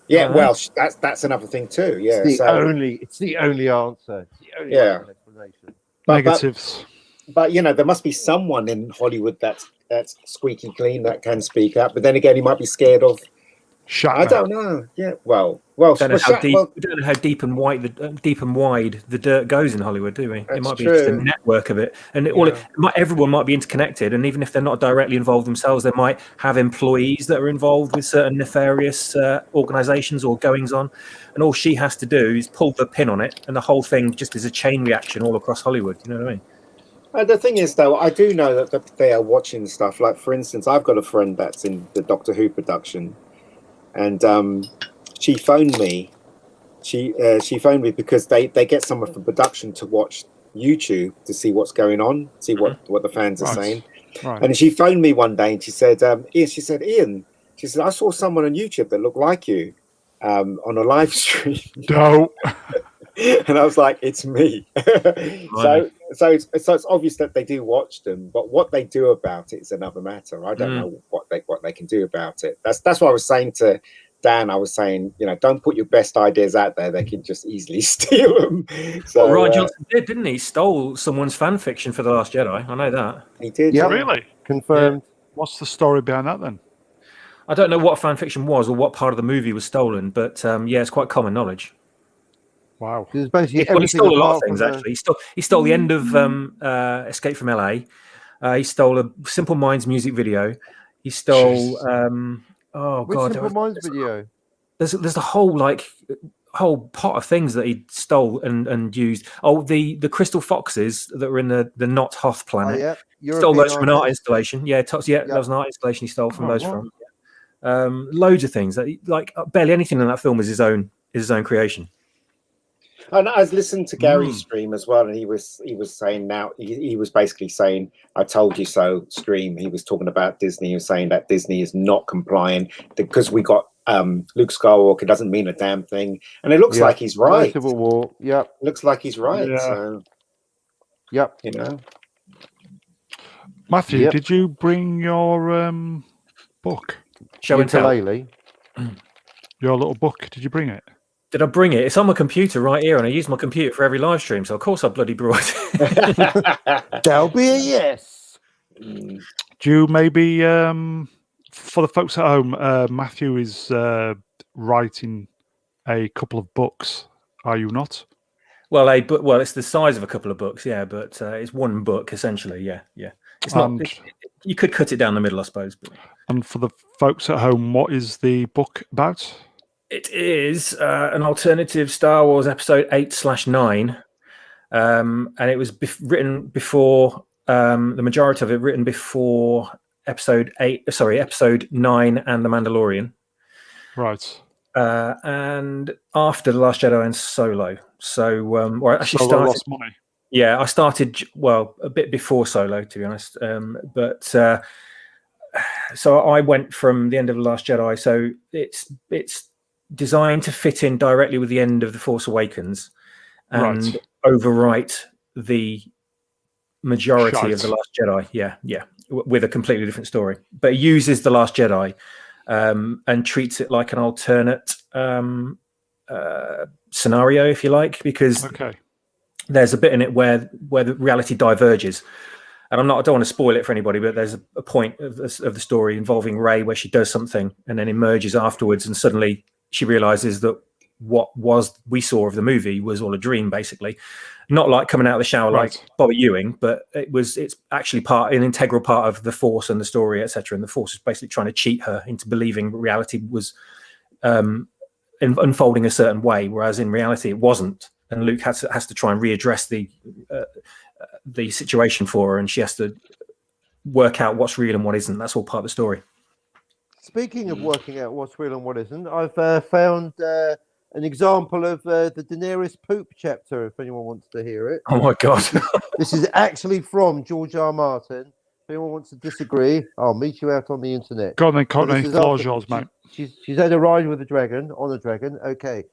Yeah, well, that's another thing too. Yeah, it's the only answer. It's the only explanation. Negatives. But there must be someone in Hollywood that's squeaky clean that can speak up. But then again, he might be scared of. I don't know. Yeah, well, we don't know how deep and wide the dirt goes in Hollywood, do we? It might be just a network of it, and everyone might be interconnected. And even if they're not directly involved themselves, they might have employees that are involved with certain nefarious organisations or goings on. And all she has to do is pull the pin on it, and the whole thing just is a chain reaction all across Hollywood. You know what I mean? The thing is, though, I do know that they are watching stuff. Like, for instance, I've got a friend that's in the Doctor Who production. And she phoned me. She phoned me because they get someone from production to watch YouTube to see what's going on, see what the fans are saying. Right. And she phoned me one day and she said, Ian, she said, I saw someone on YouTube that looked like you on a live stream. No. And I was like, it's me. So it's obvious that they do watch them, but what they do about it is another matter. I don't know what they can do about it. That's what I was saying to Dan. I was saying, don't put your best ideas out there. They can just easily steal them. So Ryan Johnson did, didn't he? Stole someone's fan fiction for The Last Jedi. I know that. He did. Yeah, really confirmed. Yeah. What's the story behind that then? I don't know what fan fiction was or what part of the movie was stolen, but it's quite common knowledge. Wow. He stole a lot of things, actually. He stole the end of Escape from LA. He stole a Simple Minds music video. He stole Simple Minds video? There's the whole pot of things that he stole and used. Oh, the crystal foxes that were in the Not Hoth planet. Oh, yeah. He stole those from an art installation. That was an art installation he stole from those from. Loads of things. Like barely anything in that film is his own creation. And I was listening to Gary's stream as well, and he was saying he was basically saying, "I told you so." Stream. He was talking about Disney. He was saying that Disney is not complying because we got Luke Skywalker doesn't mean a damn thing, and it looks like he's right. Civil War. Yep. Looks like he's right. Yeah. So, Yep. you know. Matthew, did you bring your book? Show and tell. Your little book. Did you bring it? Did I bring it? It's on my computer right here, and I use my computer for every live stream, so of course I bloody brought it. That'll be a yes. Do you maybe, for the folks at home, Matthew is writing a couple of books, are you not? Well, it's the size of a couple of books, yeah, but it's one book essentially, yeah. It's not. You could cut it down the middle, I suppose. But... And for the folks at home, what is the book about? It is an alternative Star Wars Episode 8/9, and it was written before the majority of it written before Episode 9 and The Mandalorian. Right. And after The Last Jedi and Solo. So, I actually Solo lost money. Yeah, I started a bit before Solo, to be honest. So I went from the end of The Last Jedi. So it's designed to fit in directly with the end of The Force Awakens and overwrite the majority of The Last Jedi. Yeah, with a completely different story. But it uses The Last Jedi and treats it like an alternate scenario, if you like, because there's a bit in it where the reality diverges. And I don't want to spoil it for anybody, but there's a point of the story involving Rey where she does something and then emerges afterwards, and suddenly she realizes that what we saw of the movie was all a dream, basically. Not like coming out of the shower like Bobby Ewing, but it's actually an integral part of the Force and the story, etc. And the Force is basically trying to cheat her into believing reality was unfolding a certain way, whereas in reality it wasn't. And Luke has to try and readdress the situation for her, and she has to work out what's real and what isn't. That's all part of the story. Speaking of working out what's real and what isn't, I've found an example of the Daenerys poop chapter, if anyone wants to hear it. Oh my God. This is actually from George R. Martin. If anyone wants to disagree, I'll meet you out on the internet. Go on then, Courtney. The floor's yours, mate. She's had a ride with a dragon, on a dragon. Okay.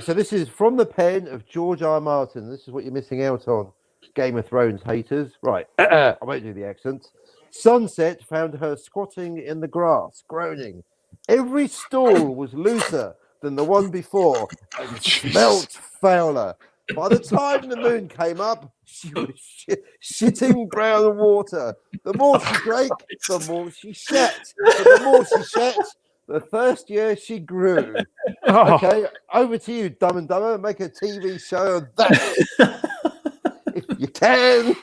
So this is from the pen of George R. Martin. This is what you're missing out on, Game of Thrones haters. Right. I won't do the accent. Sunset found her squatting in the grass, groaning. Every stool was looser than the one before and smelt fouler. By the time the moon came up, she was shitting brown water. The more she drank, the more she shat. But the more she shat, the thirstier she grew. Okay, over to you, Dumb and Dumber. Make a TV show of that. If you can.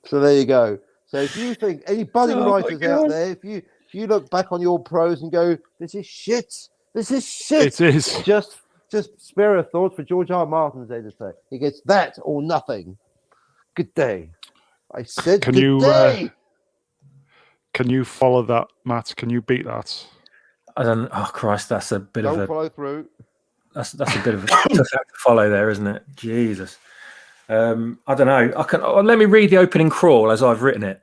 So there you go. So if you think any budding writers out there, if you look back on your prose and go, this is shit. It is. Just spare a thought for George R. Martin's editor. He gets that or nothing. Good day. I said Can you follow that, Matt? Can you beat that? I don't. Oh Christ, that's a bit Don't of a follow through. That's a bit of a tough act to follow there, isn't it? Jesus. I don't know. Let me read the opening crawl as I've written it.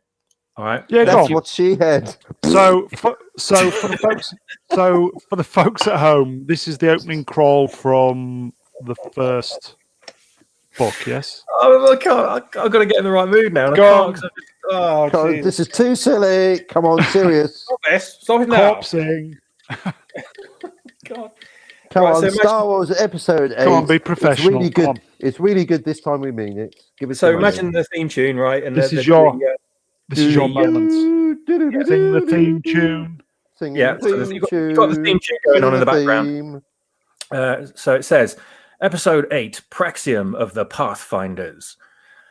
All right. Yeah, that's what she had. So for the folks at home, this is the opening crawl from the first book. Yes. Oh, I can't. I've got to get in the right mood now. Go on. This is too silly. Come on, serious. Stop this. Stop it now. Corpsing. God. Come on, Star Wars Episode 8. Come on, be professional. It's really good. It's really good this time. We mean it. Give it. So imagine the theme tune, right? And this is your moment. Sing the theme tune. You've got the theme tune going on in the background. So it says, Episode 8, Praxium of the Pathfinders.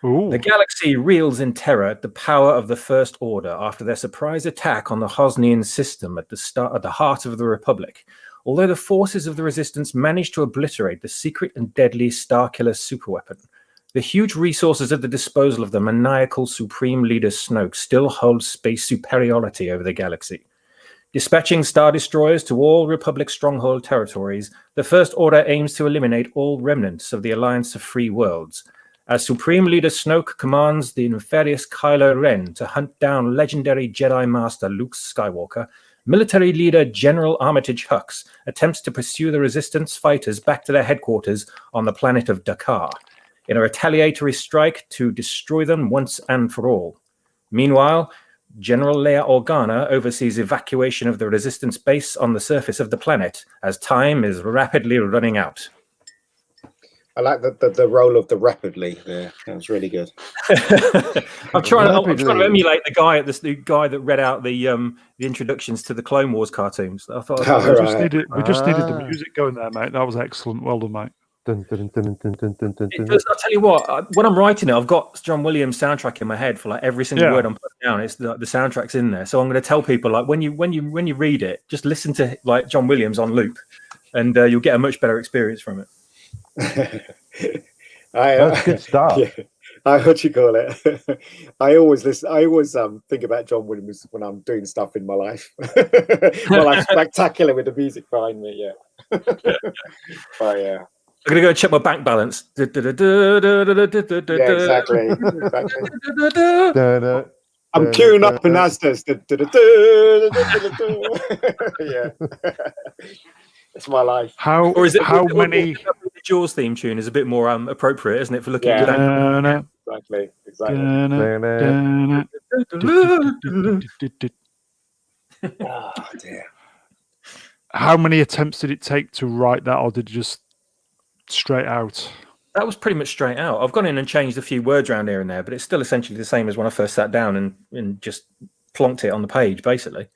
Ooh. The galaxy reels in terror at the power of the First Order after their surprise attack on the Hosnian system at the heart of the Republic. Although the forces of the Resistance managed to obliterate the secret and deadly Starkiller superweapon, the huge resources at the disposal of the maniacal Supreme Leader Snoke still hold space superiority over the galaxy. Dispatching Star Destroyers to all Republic stronghold territories, the First Order aims to eliminate all remnants of the Alliance of Free Worlds. As Supreme Leader Snoke commands the nefarious Kylo Ren to hunt down legendary Jedi Master Luke Skywalker, military leader General Armitage Hux attempts to pursue the resistance fighters back to their headquarters on the planet of Dakar in a retaliatory strike to destroy them once and for all. Meanwhile, General Leia Organa oversees evacuation of the resistance base on the surface of the planet as time is rapidly running out. I like the role of the rapidly there. That was really good. I'm trying to emulate the guy that read out the introductions to the Clone Wars cartoons. I thought we just needed the music going there, mate. That was excellent. Well done, mate. I'll tell you what, when I'm writing it, I've got John Williams soundtrack in my head for like every single word I'm putting down. It's the soundtrack's in there. So I'm going to tell people, like, when you read it, just listen to like John Williams on loop, and you'll get a much better experience from it. That's good stuff. Yeah, what you call it. I always listen. I always think about John Williams when I'm doing stuff in my life. Well, I'm spectacular with the music behind me. Yeah. But yeah. I'm gonna go check my bank balance. Yeah, exactly. I'm queuing up an Asdas. Yeah. It's my life. How many? The Jaws theme tune is a bit more appropriate, isn't it, for looking at that? Exactly. Oh dear. How many attempts did it take to write that, or did you just straight out? That was pretty much straight out. I've gone in and changed a few words around here and there, but it's still essentially the same as when I first sat down and just plonked it on the page, basically.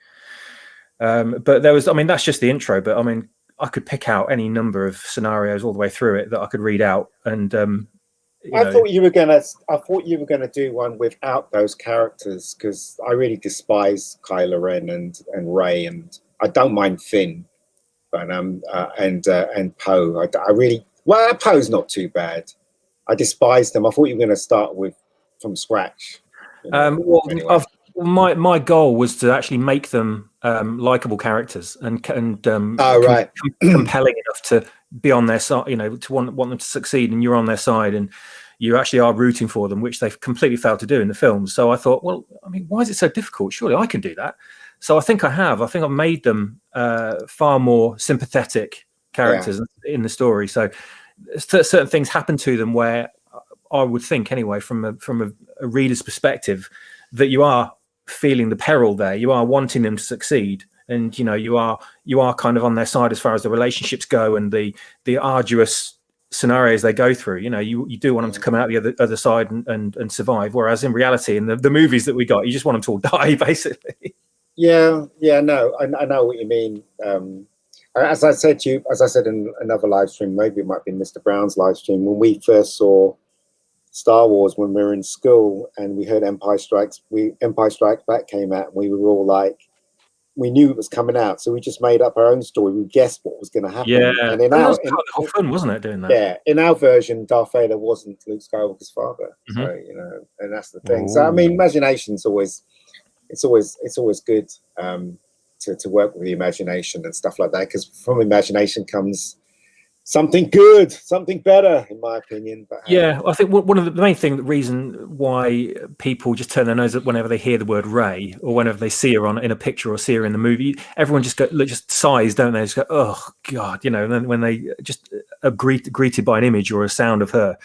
But there was, I mean, that's just the intro, but I mean, I could pick out any number of scenarios all the way through it that I could read out. And I thought you were gonna do one without those characters, because I really despise Kylo Ren and Rey, and I don't mind Finn, but and Poe. I really, well, Poe's not too bad. I despise them. I thought you were going to start from scratch. Anyway. My goal was to actually make them likable characters and compelling enough to be on their side, to want them to succeed, and you're on their side and you actually are rooting for them, which they've completely failed to do in the films. So I thought, well, I mean, why is it so difficult? Surely I can do that. So I think I've made them far more sympathetic characters in the story. So certain things happen to them where I would think, anyway, from a reader's perspective, that you are feeling the peril there. You are wanting them to succeed, and you are kind of on their side as far as the relationships go and the arduous scenarios they go through. You do want them to come out the other side and survive. Whereas in reality, in the movies that we got, you just want them to all die, basically. No, I know what you mean. As I said in another live stream, maybe it might be Mr. Brown's live stream, when we first saw Star Wars when we were in school and we heard Empire Strikes Back came out, and we were all like, we knew it was coming out, so we just made up our own story. We guessed what was going to happen. Yeah, and that was part of the whole fun, wasn't it? Doing that. Yeah, in our version, Darth Vader wasn't Luke Skywalker's father. Mm-hmm. So and that's the thing. So I mean, imagination's always good to work with the imagination and stuff like that, because from imagination comes something good, something better, in my opinion. But I think one of the main reason why people just turn their nose up whenever they hear the word Rey, or whenever they see her in a picture or see her in the movie, everyone just sighs, don't they? Just go, oh God, and then when they just are greeted by an image or a sound of her.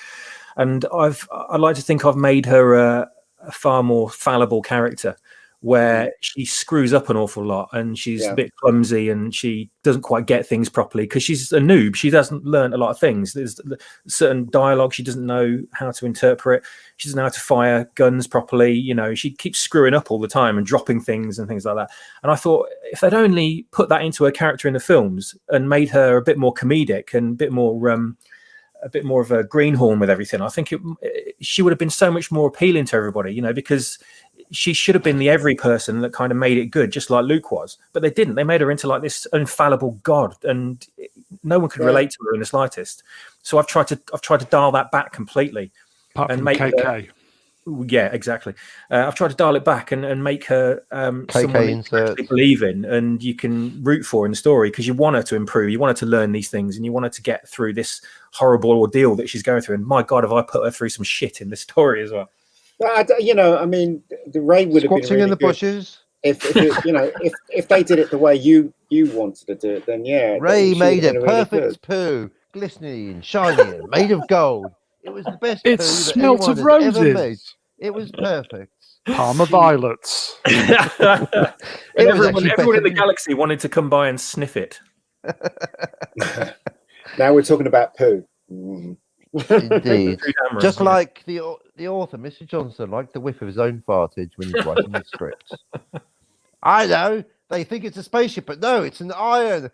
And I like to think I've made her a far more fallible character, where she screws up an awful lot and she's a bit clumsy and she doesn't quite get things properly because she's a noob. She doesn't learn a lot of things. There's certain dialogue she doesn't know how to interpret. She doesn't know how to fire guns properly. She keeps screwing up all the time and dropping things and things like that. And I thought, if they'd only put that into a character in the films and made her a bit more comedic and a bit more of a greenhorn with everything, I think she would have been so much more appealing to everybody, because she should have been the every person that kind of made it good, just like Luke was. But they didn't. They made her into like this infallible god, and no one could relate to her in the slightest. So I've tried to dial that back completely. Apart from make KK. Yeah, exactly. I've tried to dial it back and make her someone you actually believe in and you can root for in the story, because you want her to improve, you want her to learn these things, and you want her to get through this horrible ordeal that she's going through. And my God, have I put her through some shit in this story as well. I mean, the Rey would have been really in the good. bushes. if they did it the way you wanted to do it, then yeah. Ray made a really perfect poo, glistening, shiny, and made of gold. It was the best It poo that smelt anyone of had ever made. roses. It was perfect. Parma violets. Everyone in the galaxy wanted to come by and sniff it. Now we're talking about poo. Indeed. Just like the author, Mr. Johnson, liked the whiff of his own fartage when he's writing the script. I know. They think it's a spaceship, but no, it's an iron.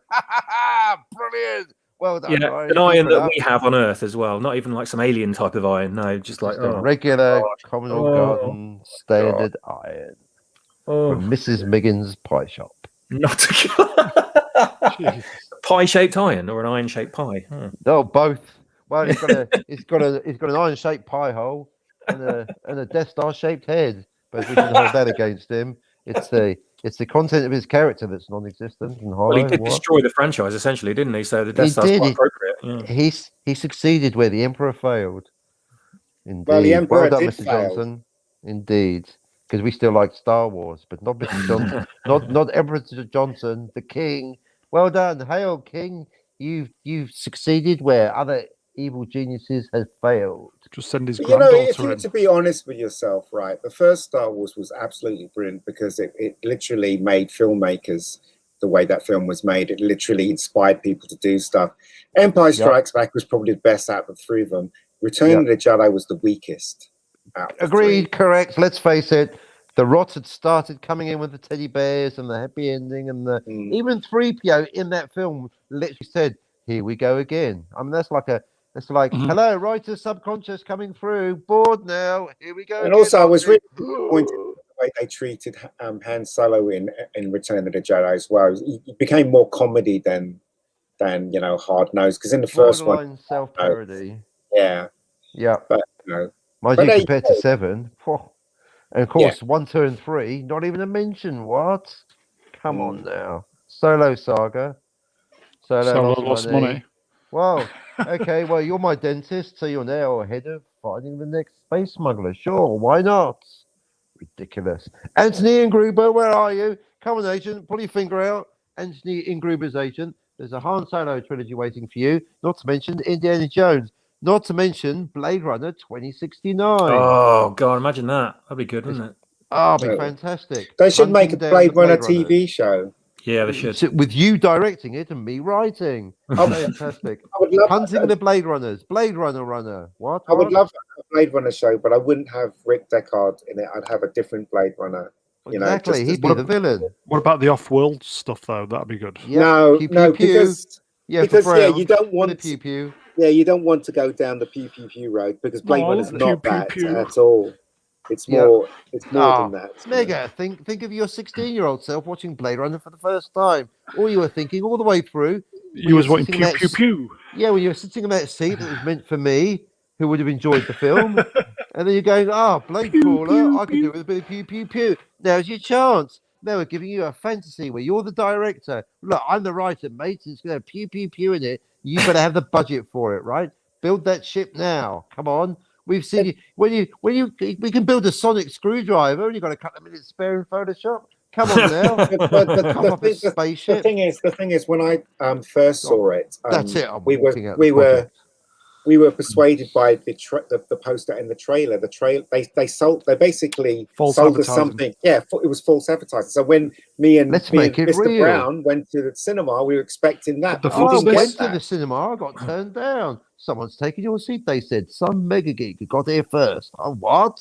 Brilliant. Well done. Yeah, Ryan. an iron that we have on Earth as well. Not even like some alien type of iron. No, just like a regular Commonwealth Garden standard iron from Mrs. Miggin's pie shop. Not a pie-shaped iron or an iron-shaped pie. No, both. Well, it's got an iron-shaped pie hole and a Death Star-shaped head. But we can hold that against him. It's the content of his character that's non-existent and hollow. Well, he did destroy the franchise essentially, didn't he? So the Death Star's quite appropriate. Yeah. He succeeded where the Emperor failed. Indeed. Well, the Emperor done, did Mr. fail. Johnson. Indeed, because we still like Star Wars, but not Mr. Johnson, not Emperor Johnson, the King. Well done, hail King! You've succeeded where other evil geniuses have failed. Just send his granddaughter if you were to be honest with yourself, right, the first Star Wars was absolutely brilliant because it literally made filmmakers the way that film was made. It literally inspired people to do stuff. Empire Strikes Back was probably the best out of the three of them. Return of the Jedi was the weakest. Agreed, correct. Let's face it, the rot had started coming in with the teddy bears and the happy ending, and even 3PO in that film literally said, "Here we go again." I mean, that's like hello, writer's subconscious coming through. Bored now. Here we go. And again, also, I was really disappointed with the way they treated Han Solo in Return of the Jedi as well. It became more comedy than hard nosed. Because in the first one, self-parody. Yeah. But mind you, compared to 7, and of course 1, 2, and 3, not even a mention. What? Come on now, Solo Saga. Solo lost money. Well, okay. Well, you're my dentist, so you're now ahead of finding the next space smuggler. Sure, why not? Ridiculous. Anthony Ingruber, where are you? Come on, agent. Pull your finger out. Anthony Ingruber's agent. There's a Han Solo trilogy waiting for you. Not to mention Indiana Jones. Not to mention Blade Runner 2069. Oh, God, imagine that. That'd be good, wouldn't it? Oh, it'd be fantastic. They should make a Blade Runner TV show. Yeah, they should. With you directing it and me writing. Oh, fantastic. I would love Hunting the Blade Runners. Blade Runner. What? I would love a Blade Runner show, but I wouldn't have Rick Deckard in it. I'd have a different Blade Runner. Exactly. He'd be the villain. What about the off-world stuff, though? That'd be good. Yep. No, because you don't want pew pew. Yeah, you don't want to go down the pew pew pew road because Blade Runner's not that at all. It's more. It's more than that. Mega, think of your 16-year-old self watching Blade Runner for the first time. All you were thinking all the way through. You was watching pew pew pew. Yeah, when you were sitting in that seat that was meant for me, who would have enjoyed the film, and then you're going, Blade Crawler, I could do with a bit of pew pew pew. Now's your chance. Now we're giving you a fantasy where you're the director. Look, I'm the writer, mate. It's going to have pew pew pew in it. You better have the budget for it, right? Build that ship now. Come on. We've seen you we can build a sonic screwdriver and you've got a couple of minutes spare in Photoshop. Come on now. The thing is, when I first saw it, that's it. We were persuaded by the poster and the trailer. They basically sold us something. Yeah, it was false advertising. So when me and Mr. Brown went to the cinema, we were expecting that. I went to the cinema. I got turned down. Someone's taken your seat, they said. Some mega geek who got here first. What?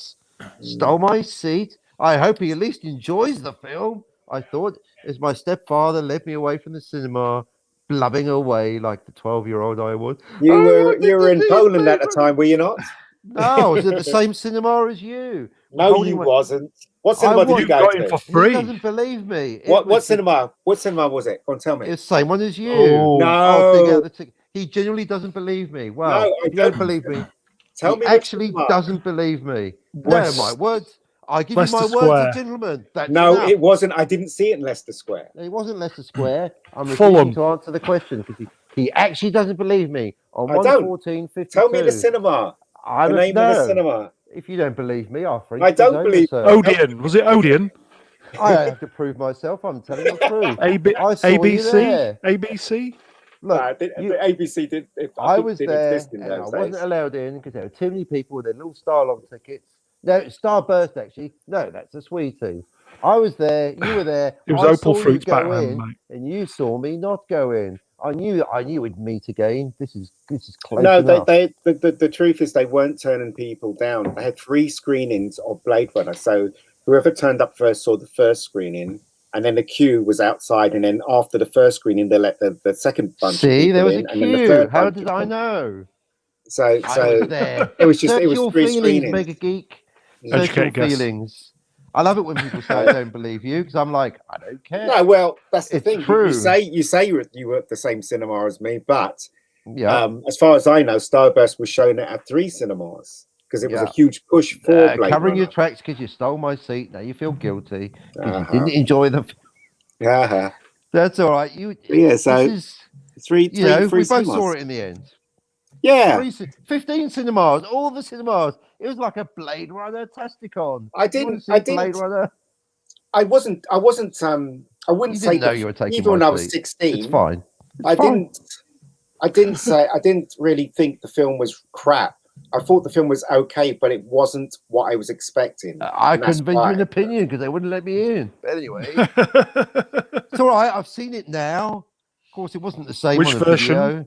Stole my seat? I hope he at least enjoys the film. I thought, as my stepfather led me away from the cinema, blubbing away like the 12-year-old I was. You were in Poland at the time, were you not? No, I was at the same cinema as you. No, you wasn't. What cinema did you go to? For free. He doesn't believe me. What cinema? What cinema was it? Go on, tell me. It's the same one as you. Oh, no. I'll dig out the ticket. He genuinely doesn't believe me. Well, no, if you don't believe me, tell me. Actually, doesn't believe me. No, my words. I give you my words as gentlemen. No, it wasn't. I didn't see it in Leicester Square. It wasn't Leicester Square. I'm refusing to answer the question because he actually doesn't believe me. On 114.52. Tell me the cinema. The name of the cinema. If you don't believe me, I'll freak. I don't believe Odeon. Was it Odeon? I don't have to prove myself. I'm telling the truth. I saw ABC, you there. ABC. Look, the ABC did. I was didn't there, exist in and I those wasn't days. allowed in because there were too many people with their little Starlog tickets. No, Starburst actually. No, that's a sweetie. I was there. You were there. It was I Opal saw you Fruits back go then, in, mate. and you saw me not go in. I knew we'd meet again. This is close No, enough. the truth is they weren't turning people down. They had 3 screenings of Blade Runner, so whoever turned up first saw the first screening, and then the queue was outside, and then after the first screening, they let the second bunch of See, people there was in, a and then the queue. third How bunch did of I them. know? So I was there. it was Search 3 your feelings, screenings. Mega Geek. Search your Educated guess. feelings. I love it when people say I don't believe you because I'm like, I don't care. No, well, that's the It's thing. true. You say you were at the same cinema as me, but Yeah. as far as I know, Starburst was showing it at 3 cinemas because it was a Yeah. huge push for Blade Covering Runner. your tracks because you stole my seat. Now you feel guilty because you Uh-huh. didn't enjoy the. Uh-huh. That's all right. Yeah, so this is, three we both cinemas. saw it in the end. Yeah, 15 cinemas, all the cinemas. It was like a Blade Runner Tasticon. I Blade didn't. Runner. I wasn't. I wouldn't You say didn't know you were taking even when my I was seat. 16. It's fine. I didn't really think the film was crap. I thought the film was okay, but it wasn't what I was expecting. I couldn't venture an opinion because they wouldn't let me in. But anyway, it's all right. I've seen it now. Of course, it wasn't the same Which on the version? video.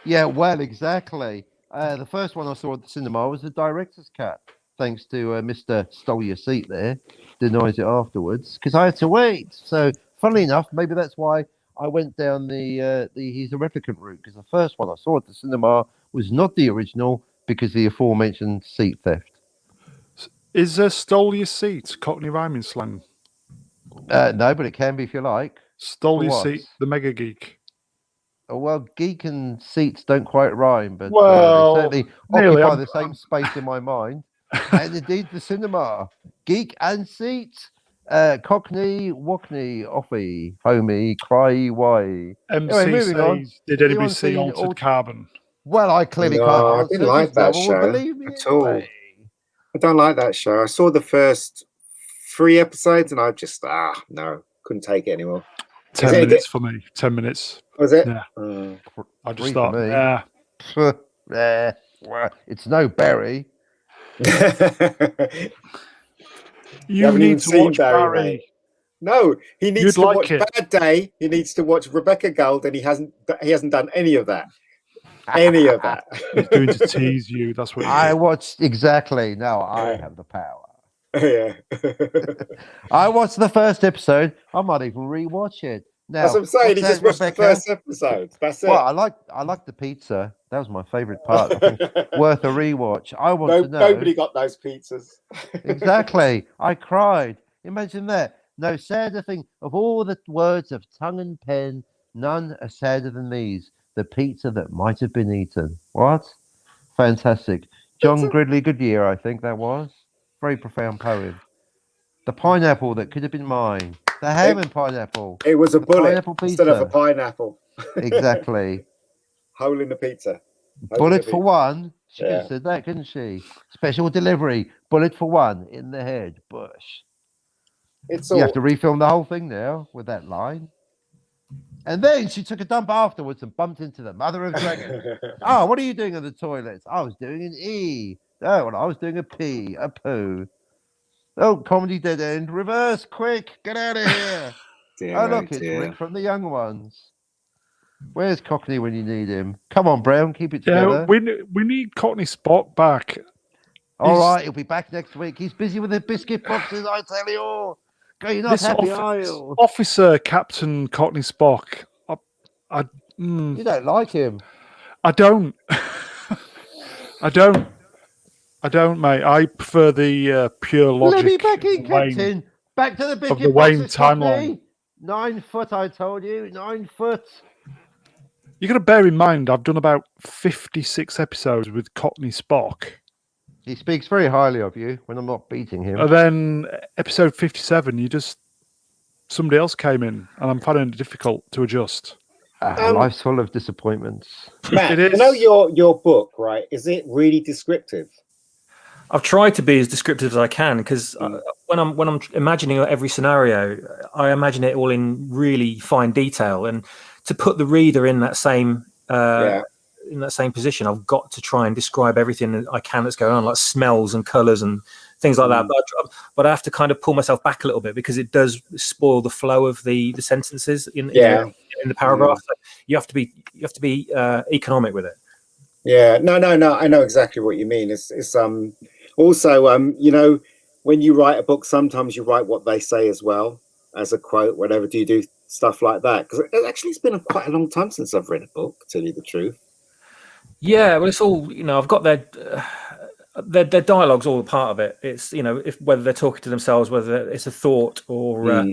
Yeah, well, exactly. The first one I saw at the cinema was the director's cut. Thanks to Mr. Stole Your Seat there, denies it afterwards because I had to wait. So, funnily enough, maybe that's why I went down the he's a replicant route because the first one I saw at the cinema was not the original because of the aforementioned seat theft. Is stole your seat Cockney rhyming slang? No, but it can be if you like. Stole For your what? seat, the Mega Geek. Oh, well, geek and seats don't quite rhyme, but Well, they certainly nearly. occupy the same space in my mind. And indeed, the cinema. Geek and seats. Cockney, Wockney, Offy, Homey, Cry, Why. MC Anyway, moving on. says, did Anyone anybody see seen Altered Carbon? Well, I clearly No, can't I answer. didn't like because that no one show will believe me at all. anyway. I don't like that show. I saw the first 3 episodes and I just no, couldn't take it anymore. 10 minutes for me. 10 minutes. Was it? Yeah. I just 3 thought, for me. yeah. Well, it's no Barry. You need to watch Barry. Mate. No, he needs You'd to like watch it. Bad Day. He needs to watch Rebecca Gold, and he hasn't done any of that. Any of that. He's doing to tease you. That's what I watched exactly. Now I have the power. Yeah. I watched the first episode. I might even rewatch it. Now, That's what I'm saying. He just watched Rebecca? the first episode. That's it. Well, I like the pizza. That was my favourite part. I think worth a rewatch. I want to know. Nobody got those pizzas. Exactly. I cried. Imagine that. No sadder thing of all the words of tongue and pen, none are sadder than these. The pizza that might have been eaten. What? Fantastic. John Gridley Goodyear, I think that was. Very profound poem. The pineapple that could have been mine. The ham and pineapple. It was a bullet pineapple instead of a pizza. pineapple. Exactly. Hole in the pizza. Bullet for one. She could Yeah. have said that, couldn't she? Special delivery. Bullet for one in the head. Bush. It's You all. have to refilm the whole thing now with that line. And then she took a dump afterwards and bumped into the mother of dragons. Oh, what are you doing in the toilets? I was doing an E. Oh, well, I was doing a P, a poo. Oh, comedy dead end. Reverse, quick. Get out of here. Oh, look, it's Rick from the Young Ones. Where's Cockney when you need him? Come on, Brown, keep it together. Yeah, we need Cockney Spock back. All right, he'll be back next week. He's busy with the biscuit boxes, I tell you. Go, you're not happy, are you? Officer Captain Cockney Spock. You don't like him. I don't. I don't, mate. I prefer the pure logic. Let me back in, Wayne, Captain. Back to the biscuit the Wayne boxes, Cockney. timeline. 9 foot, I told you. 9 foot. You got to bear in mind, I've done about 56 episodes with Cockney Spock. He speaks very highly of you when I'm not beating him. And then episode 57, somebody else came in, and I'm finding it difficult to adjust. Life's full of disappointments. Matt, It is. you know your book, right? Is it really descriptive? I've tried to be as descriptive as I can because when I'm imagining every scenario, I imagine it all in really fine detail, and to put the reader in that same position, I've got to try and describe everything that I can that's going on, like smells and colours and things like that. But I have to kind of pull myself back a little bit because it does spoil the flow of the sentences in the paragraph. So you have to be economic with it. Yeah, no. I know exactly what you mean. It's also you know, when you write a book, sometimes you write what they say as well as a quote. Whatever, do you do stuff like that? Because it's been quite a long time since I've read a book. To tell you the truth. Yeah, well, it's all, you know. I've got their dialogue's all a part of it. It's, you know, if whether they're talking to themselves, whether it's a thought or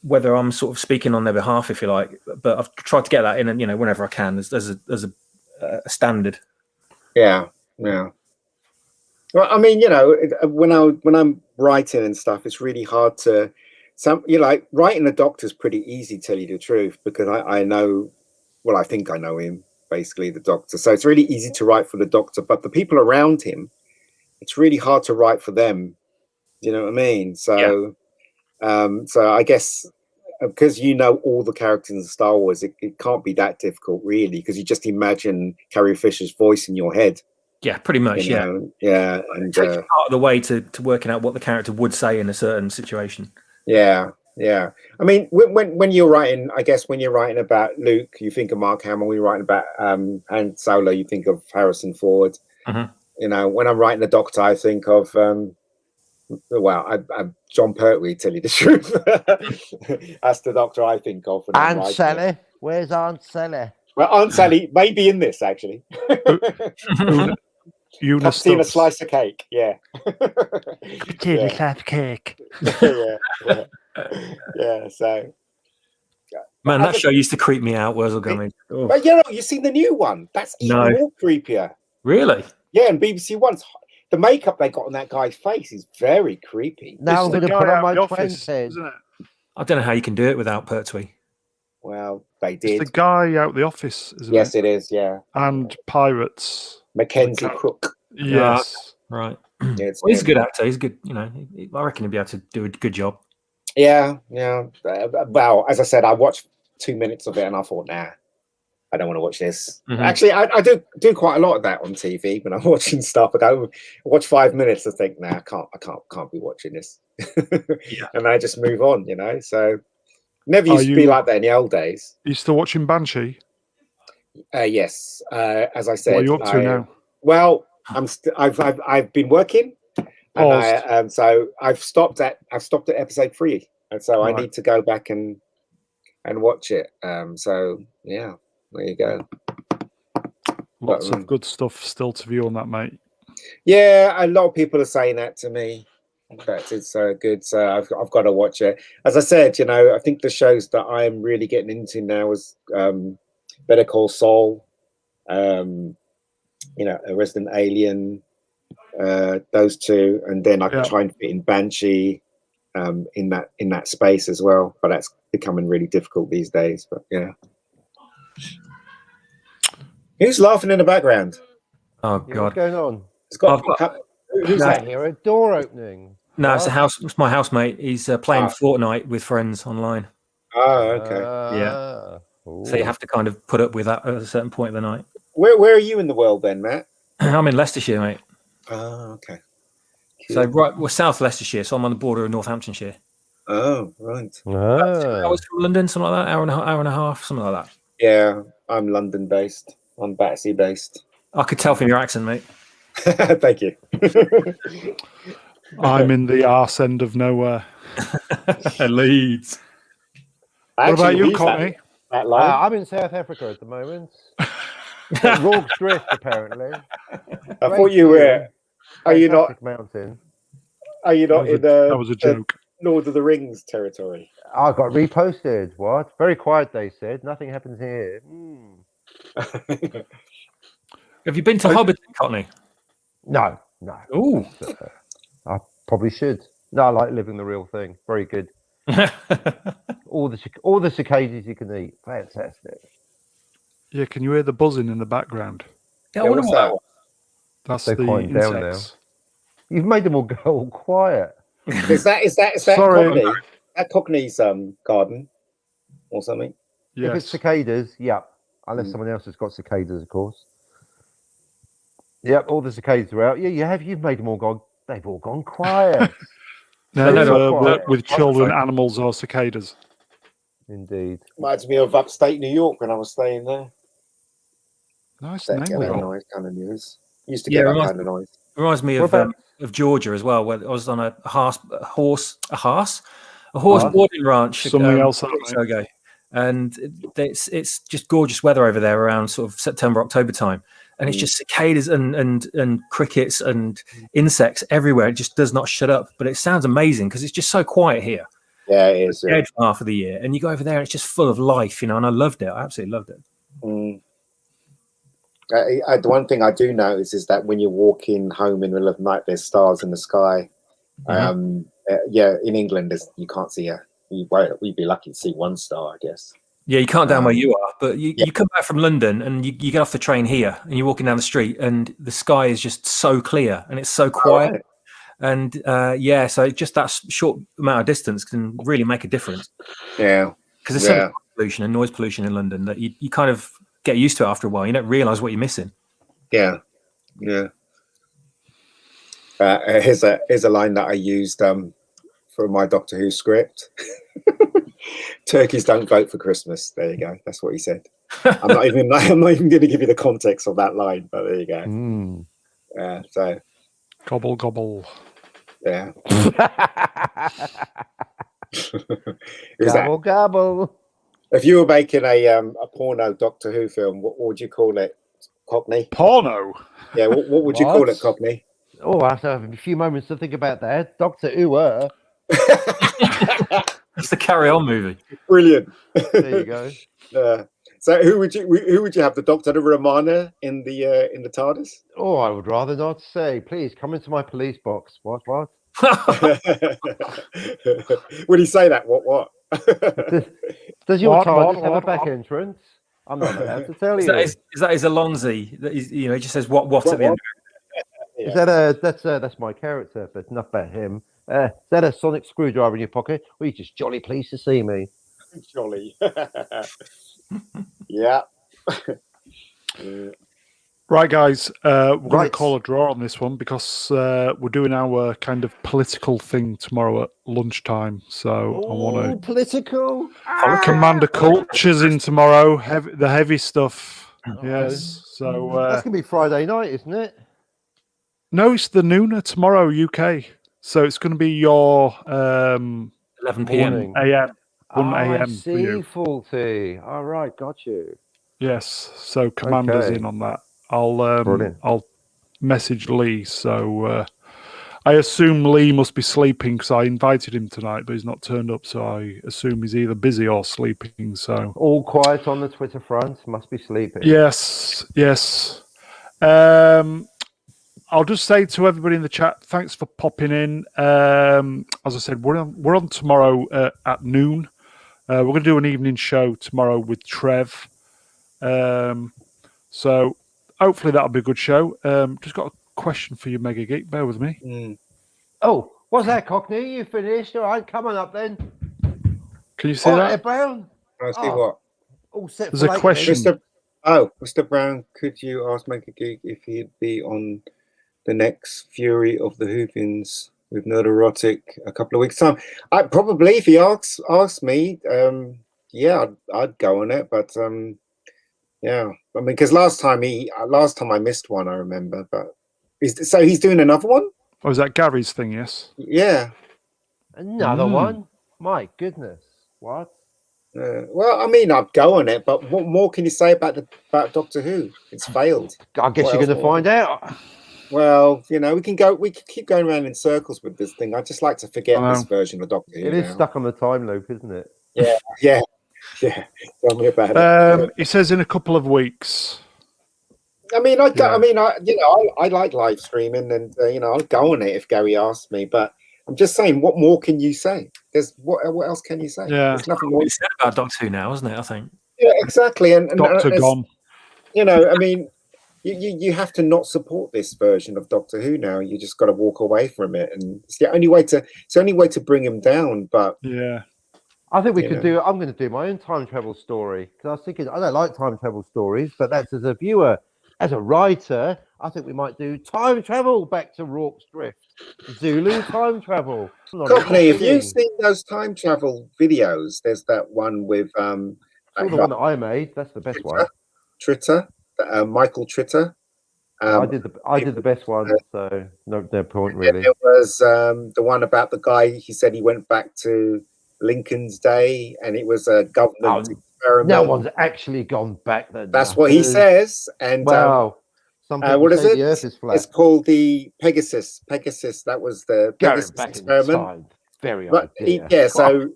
whether I'm sort of speaking on their behalf, if you like. But I've tried to get that in, and, you know, whenever I can, there's a standard. Yeah. Well, I mean, you know, when I'm writing and stuff, it's really hard to. Like writing a doctor's pretty easy, tell you the truth, because I know, well, I think I know him, basically, the doctor. So it's really easy to write for the doctor, but the people around him, it's really hard to write for them. Do you know what I mean? So, so I guess because you know all the characters in Star Wars, it can't be that difficult, really, because you just imagine Carrie Fisher's voice in your head. Yeah, pretty much. You know? Yeah, and it takes part of the way to working out what the character would say in a certain situation. Yeah. I mean, when you're writing, I guess when you're writing about Luke, you think of Mark Hamill. When you're writing about Han Solo, you think of Harrison Ford. You know, when I'm writing the Doctor, I think of I'm John Pertwee, tell you the truth. That's the Doctor I think of. Aunt Sally, where's Aunt Sally? Well, Aunt Sally may be in this actually. Una seen a slice of cake, yeah. Potato slice cake. Yeah. So, man, that show used to creep me out. Where's it going? But you know, you've seen the new one. That's even more creepier. Really? Yeah, and BBC One's the makeup they got on that guy's face is very creepy. Now I'm going to put on my twins head. Isn't it? I don't know how you can do it without Pertwee. Well, they did. It's the guy out the office, isn't it? Yes, it is. Yeah. And Pirates. Mackenzie Crook. Yes. Right. Yeah, well, he's a good actor. He's good. You know, I reckon he'd be able to do a good job. Yeah. Well, as I said, I watched 2 minutes of it and I thought, nah, I don't want to watch this. Actually, I do quite a lot of that on TV when I'm watching stuff. I watch 5 minutes and think, nah, I can't be watching this. And I just move on, you know. So never used to be like that in the old days. Are you still watching Banshee? Yes. As I said, what are you up to now? Well, I've been working, and so I've stopped at episode 3, and so I need to go back and watch it. So yeah, there you go. Lots of good stuff still to view on that, mate. Yeah, a lot of people are saying that to me. That it's so good, so I've got to watch it. As I said, you know, I think the shows that I'm really getting into now is Better Call Saul. You know, a Resident Alien, those two, and then I can try and fit in Banshee in that space as well. But that's becoming really difficult these days. But yeah, who's laughing in the background? Oh God, what's going on? Who's that? Here? A door opening. No, it's a house. It's my housemate. He's playing Fortnite with friends online. Oh, okay. Yeah. So you have to kind of put up with that at a certain point of the night. Where are you in the world then, Matt? I'm in Leicestershire, mate. Oh, okay. So we're South Leicestershire, so I'm on the border of Northamptonshire. Oh, right. 2 hours from London, something like that. Hour and a half, something like that. Yeah, I'm London based. I'm Battersea based. I could tell from your accent, mate. Thank you. I'm in the arse end of nowhere. Leeds. What about you, Courtney? I'm in South Africa at the moment. Rorke's Drift, apparently. I thought you were. Are you not? Mountain. Are you not in that was a joke. Lord of the Rings territory? I got reposted. What? Very quiet, they said. Nothing happens here. Have you been to Hobbiton, Courtney? No. Ooh. I probably should. No, I like living the real thing. Very good. all the cicadas you can eat. Fantastic. Yeah, can you hear the buzzing in the background? Yeah, what's that? That's They're the quieting down now. insects. You've made them all go all quiet. Is that Sorry. Cockney? That Cockney's garden or something? Yes. If it's cicadas, yeah. Unless Mm. someone else has got cicadas, of course. Yep, all the cicadas are out. Yeah, you've made them all gone. They've all gone quiet. No, No, with children, animals, or cicadas. Indeed. Reminds me of upstate New York when I was staying there. Nice That name. kind of Rob. noise, kind of news. Used to Yeah, get that kind of noise. Reminds me of Georgia as well, where I was on a horse boarding ranch Something else. weeks ago, and it's just gorgeous weather over there around sort of September, October time, and it's just cicadas and crickets and insects everywhere. It just does not shut up, but it sounds amazing because it's just so quiet here. Yeah, it is. Dead for half of the year, and you go over there, and it's just full of life, and I loved it. I absolutely loved it. Mm. The one thing I do notice is that when you're walking home in the middle of the night, there's stars in the sky. In England, you can't see we'd be lucky to see one star, I guess. Yeah, you can't down where you are, but you come back from London and you get off the train here and you're walking down the street and the sky is just so clear and it's so quiet. Right. And so just that short amount of distance can really make a difference. Yeah. Because there's so much pollution and noise pollution in London that you kind of get used to it after a while. You don't realise what you're missing. Yeah. Here's a line that I used for my Doctor Who script. Turkeys don't vote for Christmas. There you go. That's what he said. I'm not even going to give you the context of that line, but there you go. So Gobble gobble. Yeah. Gobble gobble. If you were making a porno Doctor Who film, what would you call it? Cockney? Porno? Yeah, what would you call it, Cockney? Oh, I have to have a few moments to think about that. Doctor Who. That's the Carry On movie. Brilliant. There you go. So who would you have? The Doctor, the Romana in the TARDIS? Oh, I would rather not say. Please come into my police box. What? Would he say that? What? Does your TARDIS have a back entrance? I'm not allowed to tell you. Is that his Alonzi? That he just says what at the end. Is that that's my character, but not about him. Is that a sonic screwdriver in your pocket? Or are you just jolly pleased to see me? Jolly. Yeah. Right, guys, we're going to call a draw on this one because we're doing our kind of political thing tomorrow at lunchtime. So I want to political. Commander Culture's in tomorrow. The heavy stuff. Yes. So that's gonna be Friday night, isn't it? No, it's the nooner tomorrow, UK. So it's going to be your 11 p.m. 1 a.m. 1 a.m. I see, Faulty. All right, got you. Yes. So Commander's in on that. I'll message Lee. So I assume Lee must be sleeping because I invited him tonight, but he's not turned up. So I assume he's either busy or sleeping. So all quiet on the Twitter front. Must be sleeping. Yes. I'll just say to everybody in the chat, thanks for popping in. As I said, we're on tomorrow at noon. We're going to do an evening show tomorrow with Trev. So hopefully that'll be a good show. Just got a question for you, Mega Geek. Bear with me. Oh, what's that, Cockney? You finished? All right, come on up then. Can you see that? Brown? I see what? All set. There's a question. Mr. Brown, could you ask Mega Geek if he'd be on the next Fury of the Whovians with Nerderotic a couple of weeks' time? Probably, if he asks me, I'd go on it. But yeah, I mean, because last time I missed one, I remember. But he's doing another one. Oh, is that Gary's thing? Yes. Yeah. Another one. My goodness, what? Well, I mean, I'd go on it, but what more can you say about Doctor Who? It's failed. I guess you're going to find out. Well, we can keep going around in circles with this thing. I just like to forget this version of Doctor Who. It is stuck on the time loop, isn't it? Yeah. Tell me about it. He says in a couple of weeks. I mean, I like live streaming, and I'll go on it if Gary asks me. But I'm just saying, what more can you say? What else can you say? Yeah, there's nothing more. It's said about Doctor Who now, isn't it? I think. Yeah, exactly. And Doctor gone. I mean. you have to not support this version of Doctor Who now. You just got to walk away from it, and it's the only way to bring him down. But yeah, I think we could do. I'm going to do my own time travel story because I was thinking I don't like time travel stories, but that's as a viewer, as a writer, I think we might do time travel back to Rorke's Drift, Zulu time travel. Cockney, have you seen those time travel videos? There's that one with the one that I made. That's the best one. Tritter, Michael Tritter. I did the best one, so no point really. There was the one about the guy. He said he went back to Lincoln's day, and it was a government experiment. No one's actually gone back then. That's what he says. And wow, some people what is say it? The Earth is flat. It's called the Pegasus. Pegasus. That was the Pegasus experiment. Very idea. So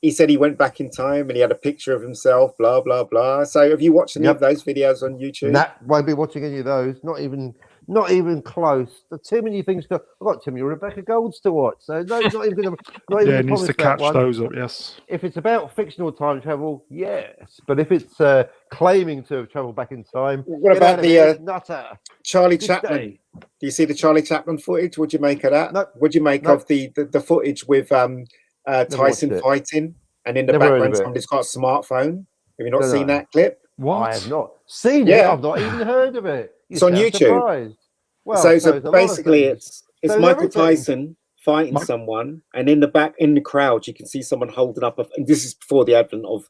he said he went back in time and he had a picture of himself. Blah blah blah. So have you watched any of those videos on YouTube? Won't be watching any of those. Not even close. There's too many things to. I've got too many Rebecca Golds to watch. So no, not even going to. Yeah, needs to catch those up. Yes. If it's about fictional time travel, yes. But if it's claiming to have traveled back in time, what about the nutter Charlie Chaplin? Do you see the Charlie Chaplin footage? What'd you make of that? No. What'd you make of the footage with Tyson fighting, and in the background somebody's got a smartphone? Have you not seen that clip? What? I have not seen it. I've not even heard of it. It's on YouTube. Well, so basically, it's Michael Tyson fighting someone, and in the crowd, you can see someone holding up. And this is before the advent of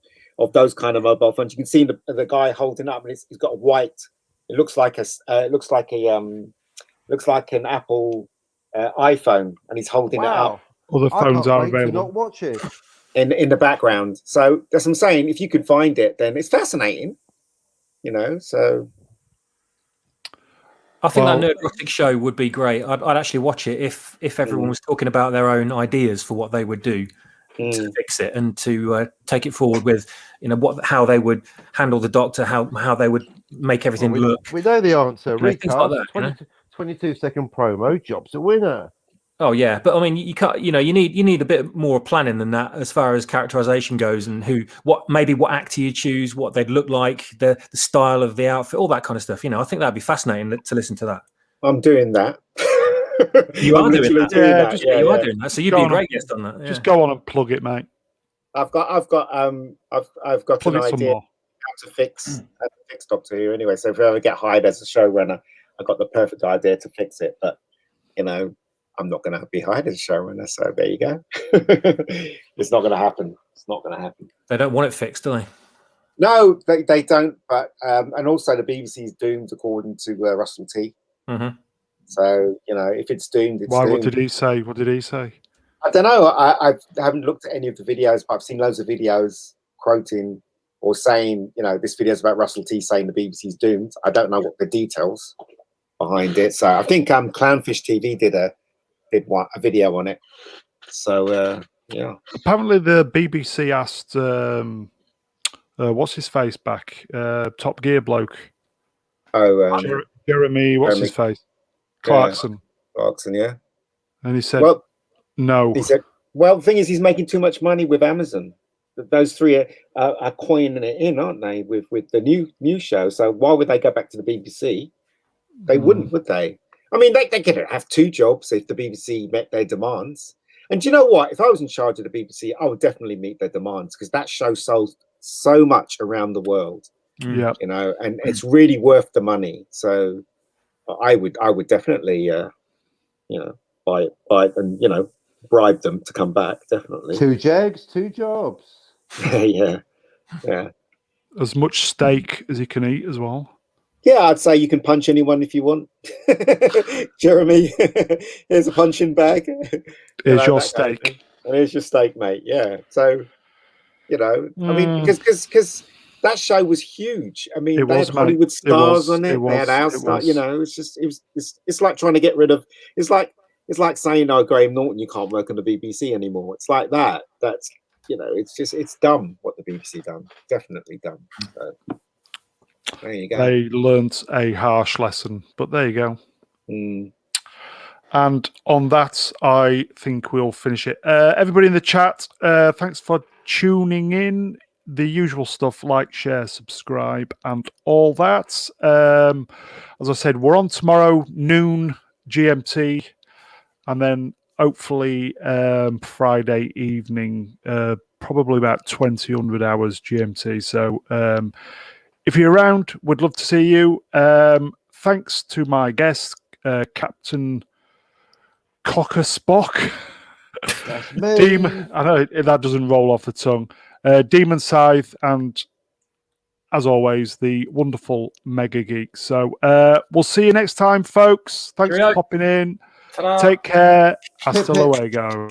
those kind of mobile phones. You can see the guy holding up, and he's got a white. It looks like an Apple iPhone, and he's holding it up. Other phones are available. Not watch it in the background. So that's what I'm saying. If you could find it, then it's fascinating. So. I think that Nerdrotic show would be great. I'd actually watch it if everyone was talking about their own ideas for what they would do to fix it and to take it forward with, how they would handle the Doctor, how they would make everything look. We know the answer. Things like that, 22-second promo, job's a winner. Oh yeah, but I mean, you can't. You need a bit more planning than that as far as characterization goes, and what actor you choose, what they'd look like, the style of the outfit, all that kind of stuff. I think that'd be fascinating to listen to that. I'm doing that. You are doing that. You are doing that. So you'd be a great guest on that. Yeah. Just go on and plug it, mate. I've got an idea how to fix Doctor Who anyway. So if I ever get hired as a showrunner, I've got the perfect idea to fix it. But I'm not going to be hired as a showrunner, so there you go. It's not going to happen. It's not going to happen. They don't want it fixed, do they? No, they don't. But and also the BBC is doomed, according to Russell T. Mm-hmm. So if it's doomed, it's why? doomed. What did he say? What did he say? I don't know. I haven't looked at any of the videos, but I've seen loads of videos quoting or saying, this video is about Russell T saying the BBC's doomed. I don't know what the details behind it. So I think Clownfish TV did a video on it. So yeah. Apparently the BBC asked what's his face back? Top Gear bloke. Oh, Jeremy. What's his face? Clarkson. Clarkson, yeah. And he said, "Well, no." He said, "Well, the thing is, he's making too much money with Amazon. Those three are coining it in, aren't they? With the new show. So why would they go back to the BBC? They wouldn't, would they? I mean, they could have 2 jobs if the BBC met their demands. And do you know what? If I was in charge of the BBC, I would definitely meet their demands because that show sold so much around the world. Yeah, and it's really worth the money. So I would definitely, buy it and bribe them to come back. Definitely 2 jags, 2 jobs. yeah. As much steak as he can eat as well. Yeah, I'd say you can punch anyone if you want. Jeremy, here's a punching bag. Here's your steak. And here's your steak, mate. Yeah. So, I mean, because that show was huge. I mean, they had Hollywood stars on it. They had our stars. It's like trying to get rid of. It's like saying, "Oh, Graham Norton, you can't work on the BBC anymore." It's like that. That's it's dumb what the BBC done. Definitely dumb. So, there you go. They learnt a harsh lesson, but there you go. And on that, I think we'll finish it. Everybody in the chat, thanks for tuning in. the usual stuff, like, share, subscribe, and all that. As I said, we're on tomorrow, noon GMT, and then hopefully Friday evening, probably about 2000 hours GMT. So if you're around, we'd love to see you. Thanks to my guest, Captain Cocker Spock. That's me. Demon, I know that doesn't roll off the tongue. Demon Scythe, and as always, the wonderful Mega Geek. So we'll see you next time, folks. Thanks for popping in. Ta-da. Take care. Hasta Pip, pip. luego.